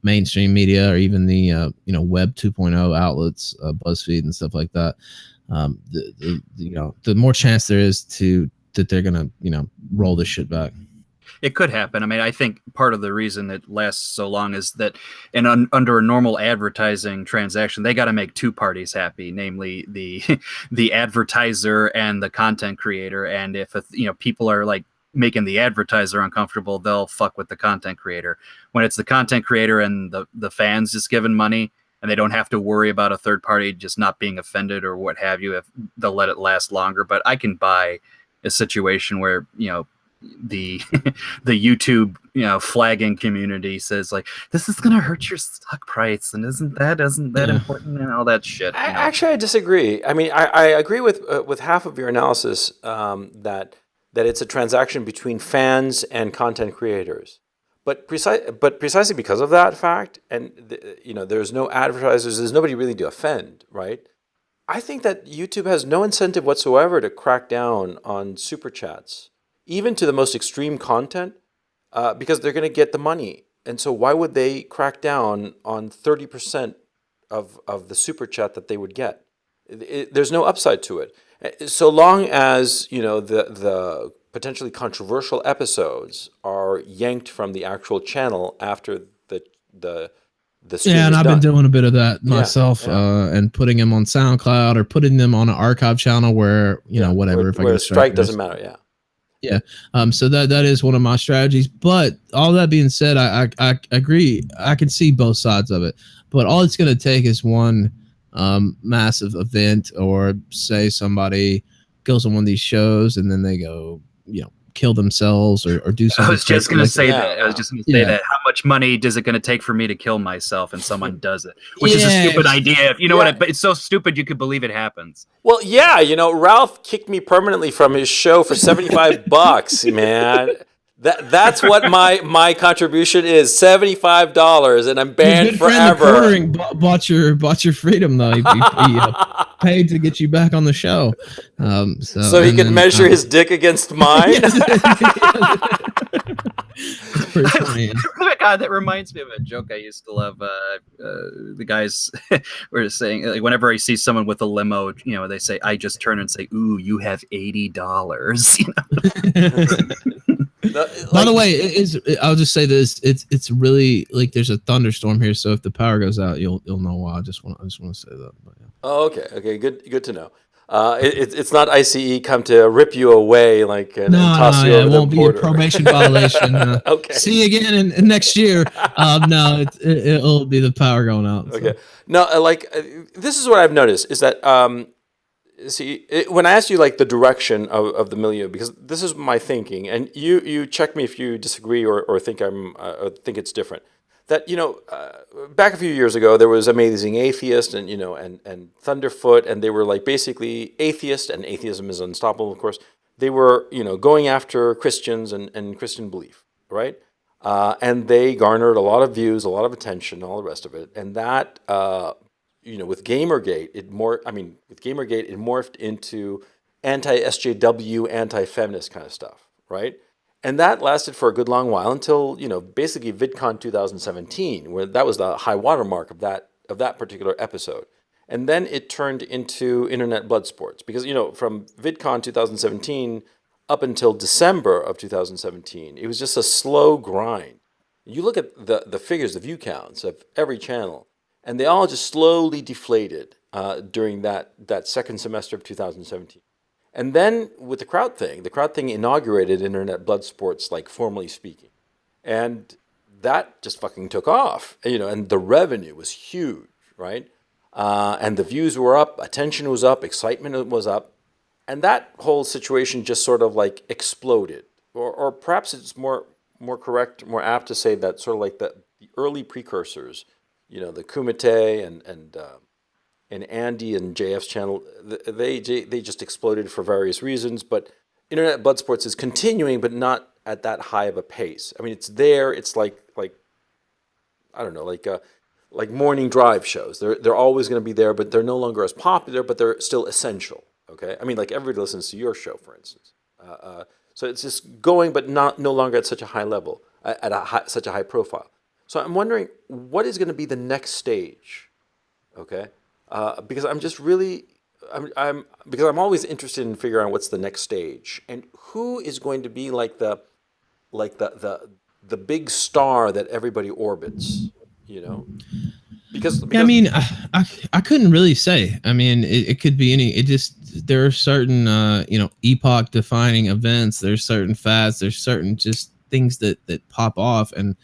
mainstream media, or even the web 2.0 outlets, BuzzFeed and stuff like that. The more chance there is that they're gonna roll this shit back. It could happen. I mean, I think part of the reason it lasts so long is that under a normal advertising transaction, they got to make two parties happy, namely the advertiser and the content creator. And if people are like making the advertiser uncomfortable, they'll fuck with the content creator. When it's the content creator and the fans just giving money, and they don't have to worry about a third party just not being offended or what have you, if they'll let it last longer. But I can buy a situation where the YouTube flagging community says like, this is gonna hurt your stock price, and isn't that important, and all that shit. Actually, I disagree. I mean, I agree with half of your analysis, that it's a transaction between fans and content creators, but precisely because of that fact, and there's no advertisers, there's nobody really to offend, right? I think that YouTube has no incentive whatsoever to crack down on super chats, even to the most extreme content, because they're going to get the money. And so why would they crack down on 30% of the super chat that they would get? There's no upside to it. So long as the potentially controversial episodes are yanked from the actual channel after the stream and is I've done. been doing a bit of that myself, and putting them on SoundCloud or putting them on an archive channel where whatever. Where a strike doesn't matter. Yeah. Yeah. So that is one of my strategies. But all that being said, I agree. I can see both sides of it. But all it's going to take is one massive event, or say somebody goes on one of these shows and then they go, kill themselves or do something. I was just going to say that. I was just going to say that. How much money is it going to take for me to kill myself? And someone does it, which is a stupid idea. If but it's so stupid you could believe it happens. Well, yeah, Ralph kicked me permanently from his show for $75, man. That's what my contribution is, $75, and I'm banned forever. Bought your freedom though. He paid to get you back on the show, so he could measure his dick against mine. God, that reminds me of a joke I used to love. The guys were saying, like, whenever I see someone with a limo, they say, I just turn and say, "Ooh, you have $80." By the way, I'll just say this: it's really like there's a thunderstorm here, so if the power goes out, you'll know why. I just want to say that. But, yeah. Oh, okay, good to know. It's not ICE come to rip you away and toss you over the border. It won't be a probation violation. Okay. See you again in next year. No, it'll be the power going out. So. Okay. No, this is what I've noticed is that when I asked you the direction of the milieu, because this is my thinking, and you check me if you disagree or think think it's different. That back a few years ago, there was Amazing Atheist and Thunderfoot, and they were basically atheist, and atheism is unstoppable, of course. They were going after Christians and Christian belief, right? And they garnered a lot of views, a lot of attention, all the rest of it. And that, with GamerGate, with GamerGate, it morphed into anti-SJW, anti-feminist kind of stuff, right? And that lasted for a good long while until, basically VidCon 2017, where that was the high watermark of that particular episode. And then it turned into Internet Bloodsports because, from VidCon 2017 up until December of 2017, it was just a slow grind. You look at the figures, the view counts of every channel, and they all just slowly deflated during that second semester of 2017. And then with the crowd thing inaugurated Internet Bloodsports, like formally speaking. And that just fucking took off, and the revenue was huge, right? And the views were up, attention was up, excitement was up. And that whole situation just sort of like exploded. Or perhaps it's more correct, more apt to say that sort of like the early precursors, the Kumite and Andy and JF's channel, they just exploded for various reasons. But Internet Bloodsports is continuing, but not at that high of a pace. I mean, it's there. It's like I don't know, like morning drive shows. They're always going to be there, but they're no longer as popular, but they're still essential. Okay, I mean, like everybody listens to your show, for instance. So it's just going, but no longer at such a high level, such a high profile. So I'm wondering what is going to be the next stage. Okay. Because I'm just really, because I'm always interested in figuring out what's the next stage and who is going to be like the big star that everybody orbits, Because Yeah, I mean, I couldn't really say. I mean, it could be any. It just there are certain epoch defining events. There's certain fads. There's certain just things that pop off. And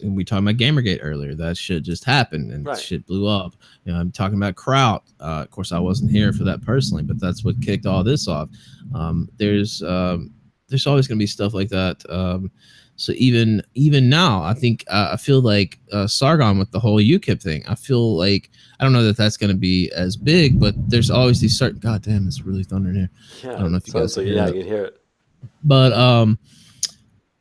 we talked about Gamergate earlier. That shit just happened and Right. shit blew up. I'm talking about Kraut. Of course, I wasn't here for that personally, but that's what kicked all this off. There's always going to be stuff like that. So even now, I think I feel like Sargon with the whole UKIP thing. I feel like I don't know that that's going to be as big, but there's always these certain. God damn, it's really thundering here. Yeah, I don't know if you guys can hear I that. can hear it. But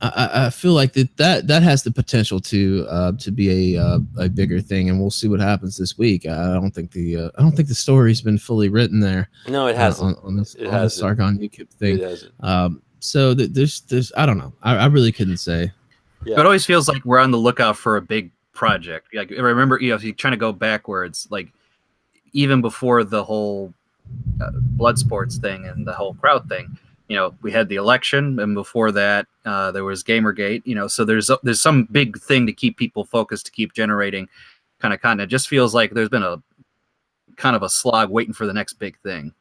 I feel like that has the potential to be a bigger thing, and we'll see what happens this week. I don't think the story's been fully written there. No, it hasn't. On this It on the hasn't. Sargon UKIP thing. It hasn't. So there's I don't know. I really couldn't say. It always feels like we're on the lookout for a big project. Like I remember, if you're trying to go backwards, like even before the whole Bloodsports thing and the whole crowd thing, we had the election, and before that, there was Gamergate. So there's some big thing to keep people focused, to keep generating kind of content. It just feels like there's been a kind of a slog waiting for the next big thing.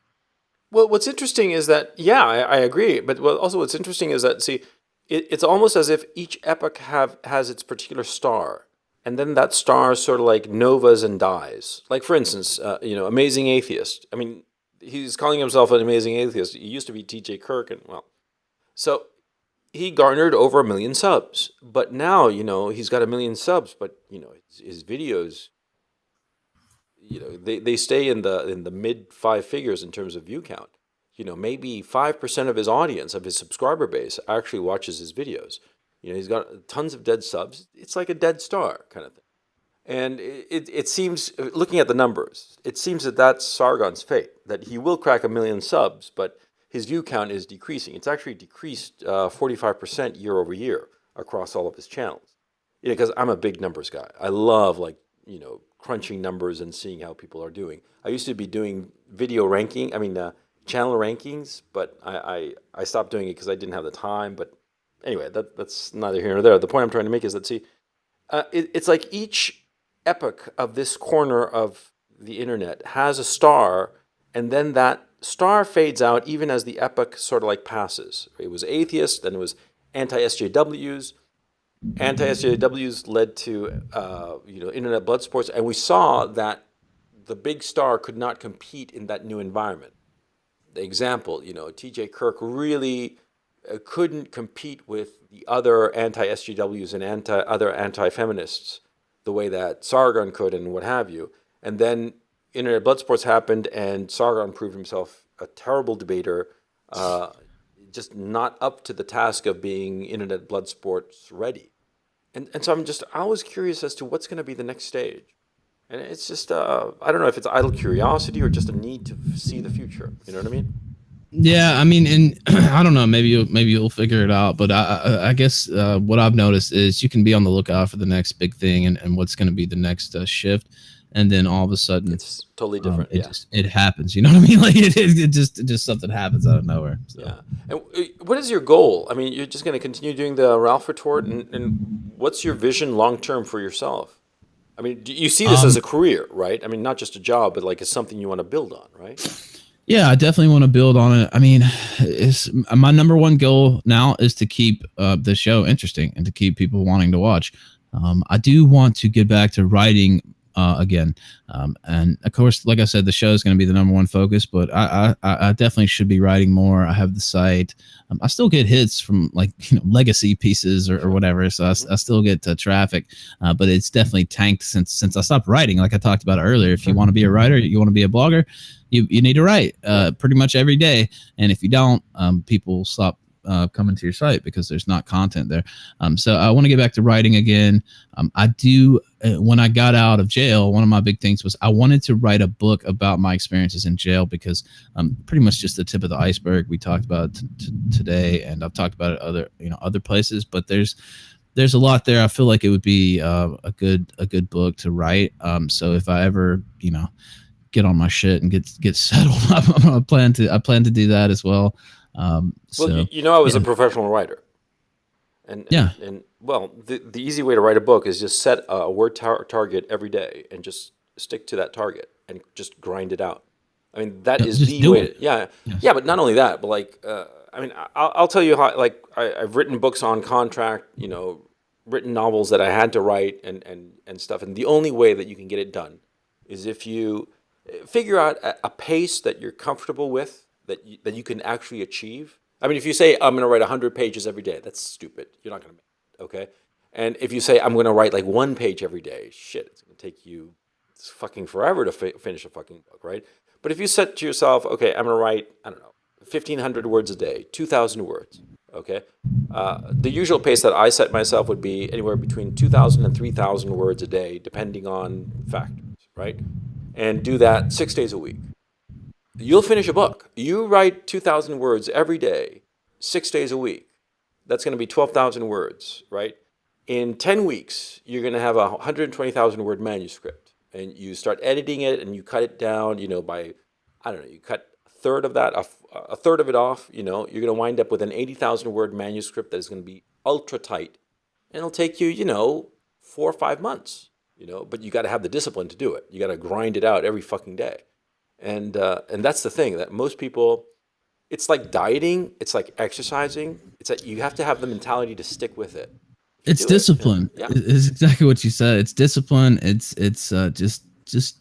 Well, what's interesting is that, yeah, I agree. But also what's interesting is that, see, it's almost as if each epoch has its particular star. And then that star sort of like novas and dies. Like, for instance, Amazing Atheist. I mean, he's calling himself an amazing atheist. He used to be TJ Kirk. So he garnered over 1 million subs. But now, he's got 1 million subs. But, his videos, they stay in the mid 5 figures in terms of view count. Maybe 5% of his audience, of his subscriber base, actually watches his videos. He's got tons of dead subs. It's like a dead star kind of thing. And it seems, looking at the numbers, it seems that that's Sargon's fate, that he will crack 1 million subs, but his view count is decreasing. It's actually decreased 45% year over year across all of his channels. Because I'm a big numbers guy. I love, crunching numbers and seeing how people are doing. I used to be doing channel rankings, but I stopped doing it because I didn't have the time. But anyway, that's neither here nor there. The point I'm trying to make is that, see, it's like each epoch of this corner of the internet has a star, and then that star fades out even as the epoch sort of like passes. It was atheists, then it was anti-SJWs. Anti-SJWs led to Internet Bloodsports, and we saw that the big star could not compete in that new environment. The example, TJ Kirk really couldn't compete with the other anti-SJWs and other anti-feminists the way that Sargon could and what have you. And then Internet Bloodsports happened, and Sargon proved himself a terrible debater, just not up to the task of being Internet Bloodsports ready. And so I'm just always curious as to what's going to be the next stage. And it's just, I don't know if it's idle curiosity or just a need to see the future. You know what I mean? Yeah, I mean, and I don't know. Maybe you'll figure it out. But I guess what I've noticed is you can be on the lookout for the next big thing and what's going to be the next shift, and then all of a sudden It's totally different. it Yeah. it happens. You know what I mean? Like it just something happens out of nowhere. So. Yeah. And what is your goal? I mean, you're just going to continue doing the Ralph Retort, and what's your vision long term for yourself? I mean, do you see this as a career, right? I mean, not just a job, but like it's something you want to build on, right? Yeah, I definitely want to build on it. I mean, it's my number one goal now is to keep the show interesting and to keep people wanting to watch. I do want to get back to writing again, and of course, like I said, the show is going to be the number one focus. But I definitely should be writing more. I have the site. I still get hits from like legacy pieces or whatever, so I still get traffic, but it's definitely tanked since I stopped writing. Like I talked about earlier, if you want to be a writer, you want to be a blogger. You need to write pretty much every day, and if you don't, people stop coming to your site because there's not content there. So I want to get back to writing again. I do. When I got out of jail, one of my big things was I wanted to write a book about my experiences in jail because pretty much just the tip of the iceberg. We talked about it today, and I've talked about it other places, but there's a lot there. I feel like it would be a good book to write. So if I ever get on my shit and get settled, I plan to do that as well. Well, I was a professional writer, and yeah, and well, the easy way to write a book is just set a word target every day and just stick to that target and just grind it out. I mean, that is the way. Yeah. But not only that, but like, I mean, I'll tell you how. Like, I've written books on contract, written novels that I had to write and stuff, and the only way that you can get it done is if you figure out a pace that you're comfortable with, that you can actually achieve. I mean, if you say, I'm going to write 100 pages every day, that's stupid. You're not going to make it, okay? And if you say, I'm going to write like 1 page every day, shit, it's going to take you fucking forever to finish a fucking book, right? But if you set to yourself, okay, I'm going to write, I don't know, 1,500 words a day, 2,000 words, okay? The usual pace that I set myself would be anywhere between 2,000 and 3,000 words a day, depending on factors, right? And do that 6 days a week. You'll finish a book. You write 2,000 words every day, 6 days a week. That's going to be 12,000 words, right? In 10 weeks, you're going to have a 120,000 word manuscript. And you start editing it and you cut it down, by, I don't know, you cut a third of that, a third of it off, you're going to wind up with an 80,000 word manuscript that is going to be ultra tight. And it'll take you, 4 or 5 months, but you got to have the discipline to do it. You got to grind it out every fucking day. And that's the thing that most people, it's like dieting, it's like exercising. It's that you have to have the mentality to stick with it. It's discipline. Yeah. It's exactly what you said. It's discipline. It's just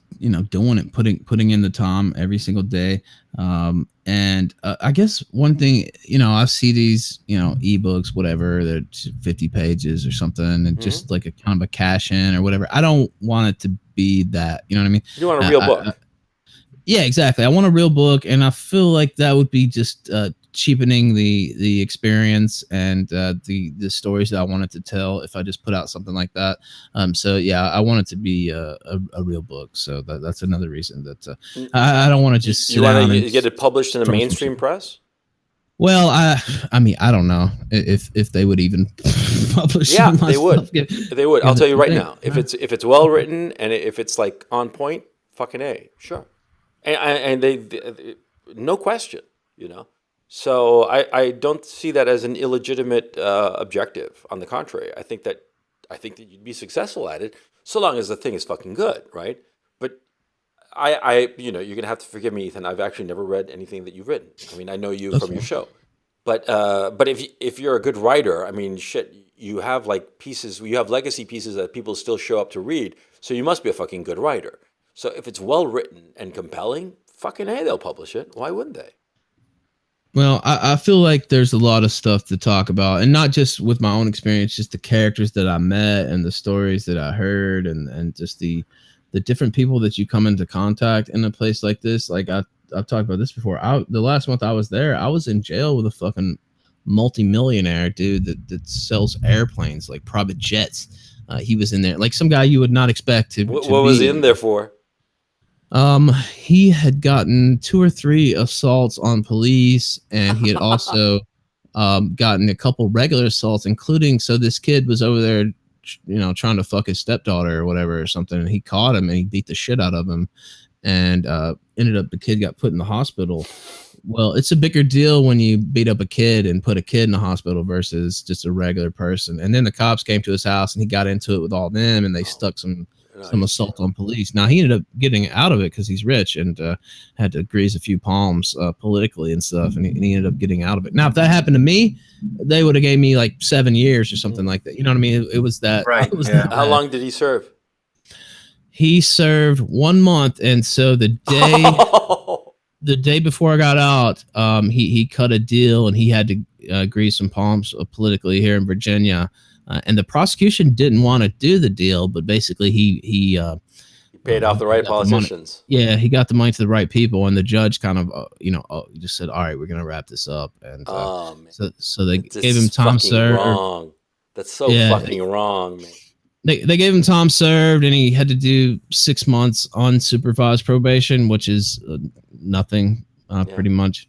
doing it, putting in the time every single day. And I guess one thing, I see these, ebooks, whatever, they're 50 pages or something, and just like a kind of a cash in or whatever. I don't want it to be that. You know what I mean? You want a real book. Yeah, exactly. I want a real book, and I feel like that would be just cheapening the experience and the stories that I wanted to tell if I just put out something like that. So yeah, I want it to be a real book. So that's another reason that I don't want to just sit down and get it published in a mainstream press. Well, I mean, I don't know if they would even publish. Yeah, they would. They would. I'll tell you right now. If it's well written and if it's like on point, fucking A, sure. And they no question, So I don't see that as an illegitimate objective. On the contrary, I think that you'd be successful at it so long as the thing is fucking good, right? But you're gonna have to forgive me, Ethan. I've actually never read anything that you've written. I mean, I know you from your show, but if you're a good writer, I mean, shit, you have like pieces, you have legacy pieces that people still show up to read. So you must be a fucking good writer. So if it's well written and compelling, fucking A, they'll publish it. Why wouldn't they? Well, I feel like there's a lot of stuff to talk about, and not just with my own experience, just the characters that I met and the stories that I heard, and just the different people that you come into contact in a place like this. Like I've talked about this before. The last month I was there, I was in jail with a fucking multimillionaire dude that sells airplanes, like private jets. He was in there, like some guy you would not expect to. What to was be he in there for? He had gotten 2 or 3 assaults on police, and he had also gotten a couple regular assaults, including, so this kid was over there, trying to fuck his stepdaughter or whatever or something, and he caught him and he beat the shit out of him, and ended up the kid got put in the hospital. Well, it's a bigger deal when you beat up a kid and put a kid in the hospital versus just a regular person. And then the cops came to his house and he got into it with all them, and they stuck some assault on police. Now he ended up getting out of it because he's rich and had to grease a few palms politically and stuff, and he ended up getting out of it. Now, if that happened to me, they would have gave me like 7 years or something like that. You know what I mean? It was that. Right. It was Yeah. that How long did he serve? He served 1 month, and so the day before I got out, he cut a deal, and he had to grease some palms politically here in Virginia. And the prosecution didn't want to do the deal, but basically he paid off the right politicians. He got the money to the right people, and the judge kind of he just said, "All right, we're gonna wrap this up." And so they gave him time served. Wrong. That's so fucking wrong, man. They gave him time served, and he had to do 6 months unsupervised probation, which is nothing, pretty much.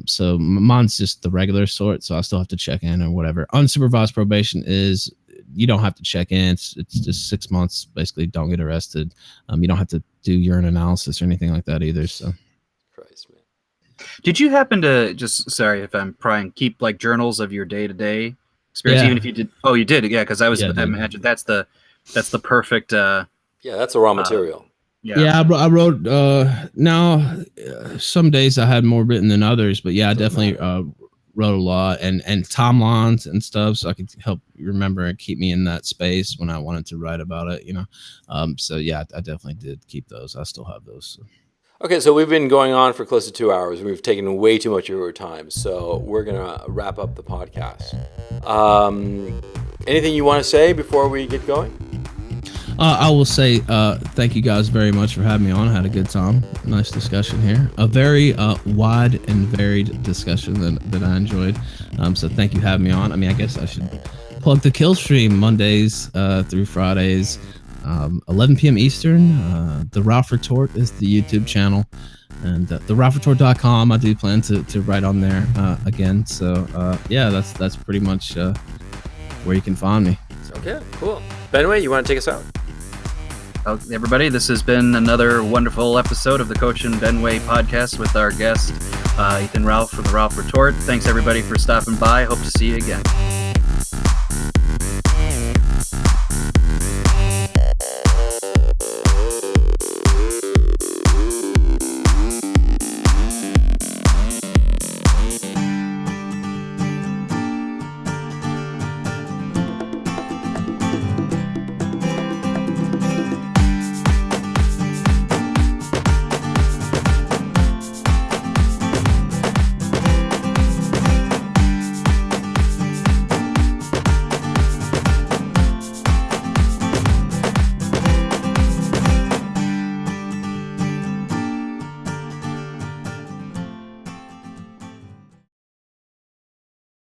So mine's just the regular sort, so I still have to check in or whatever. Unsupervised probation is you don't have to check in. It's just 6 months, basically. Don't get arrested. You don't have to do urine analysis or anything like that either. So, Christ, man. Did you happen to sorry if I'm prying, keep like journals of your day-to-day experience? Yeah. Even if you did, oh, you did, yeah, because I imagine that's the perfect. That's the raw material. Yeah, I wrote. Now, some days I had more written than others, but I definitely wrote a lot and timelines and stuff, so I could help remember and keep me in that space when I wanted to write about it. So I definitely did keep those. I still have those. So. Okay, so we've been going on for close to 2 hours. We've taken way too much of your time, so we're gonna wrap up the podcast. Anything you want to say before we get going? I will say thank you guys very much for having me on. I had a good time. Nice discussion here. A very wide and varied discussion that I enjoyed. So thank you for having me on. I mean, I guess I should plug the Kill Stream Mondays through Fridays, 11 p.m. Eastern. The Ralph Retort is the YouTube channel. And theralphretort.com, I do plan to write on there again. So that's pretty much where you can find me. Okay, cool. Benway, you want to take us out? Everybody, this has been another wonderful episode of the Coach and Benway podcast with our guest, Ethan Ralph from the Ralph Retort. Thanks, everybody, for stopping by. Hope to see you again.